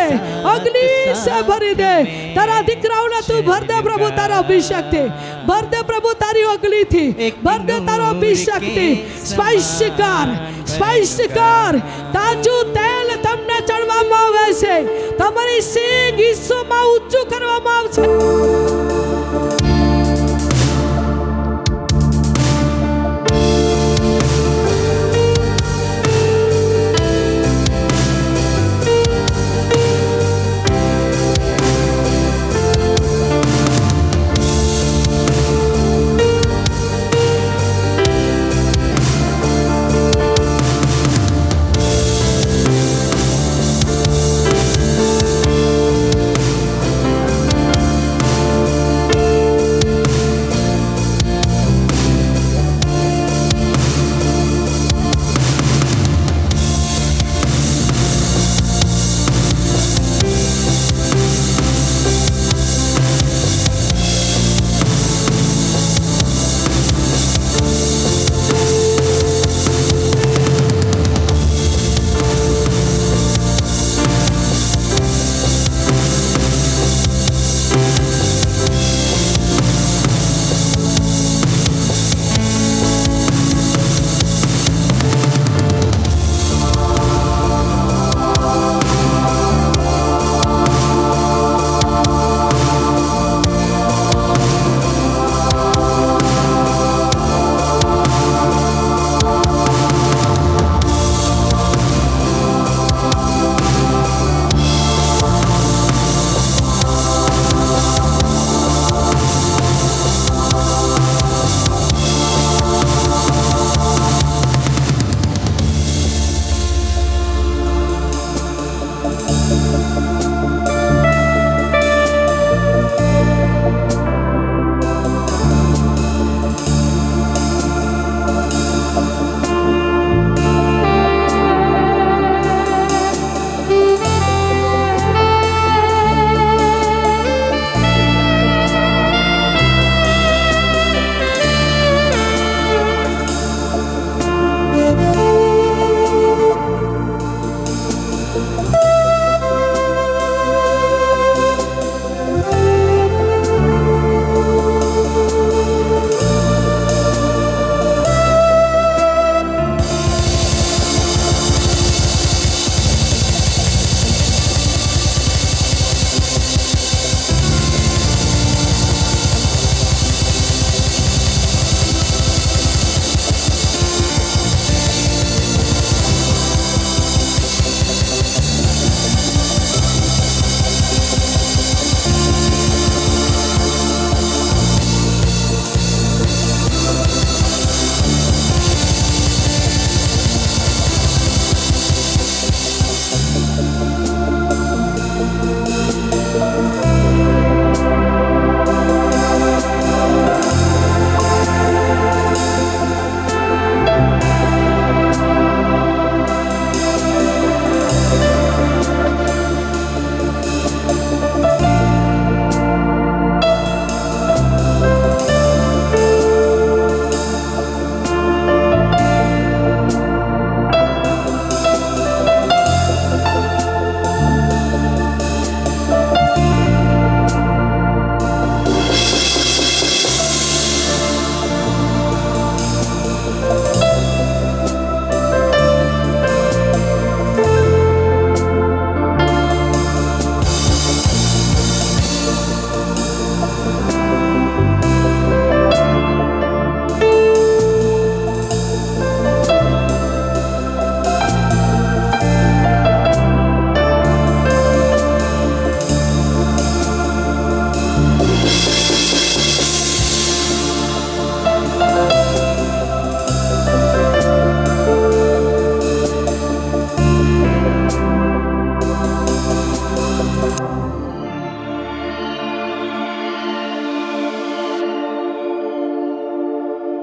अग्नि से भर दे. तारा દીકરાઓને તું ભર દે પ્રભુ તારા અભિષેક થી. ભર દે પ્રભુ તારી અગ્નિ થી. ભર દે તારો અભિષેક થી. સ્પર્શકાર સ્પર્શકાર તાજું તેલ તમને ચડવામાં આવે છે. તમારી સિંગ ઈસુમાં ઊંચું કરવામાં આવશે.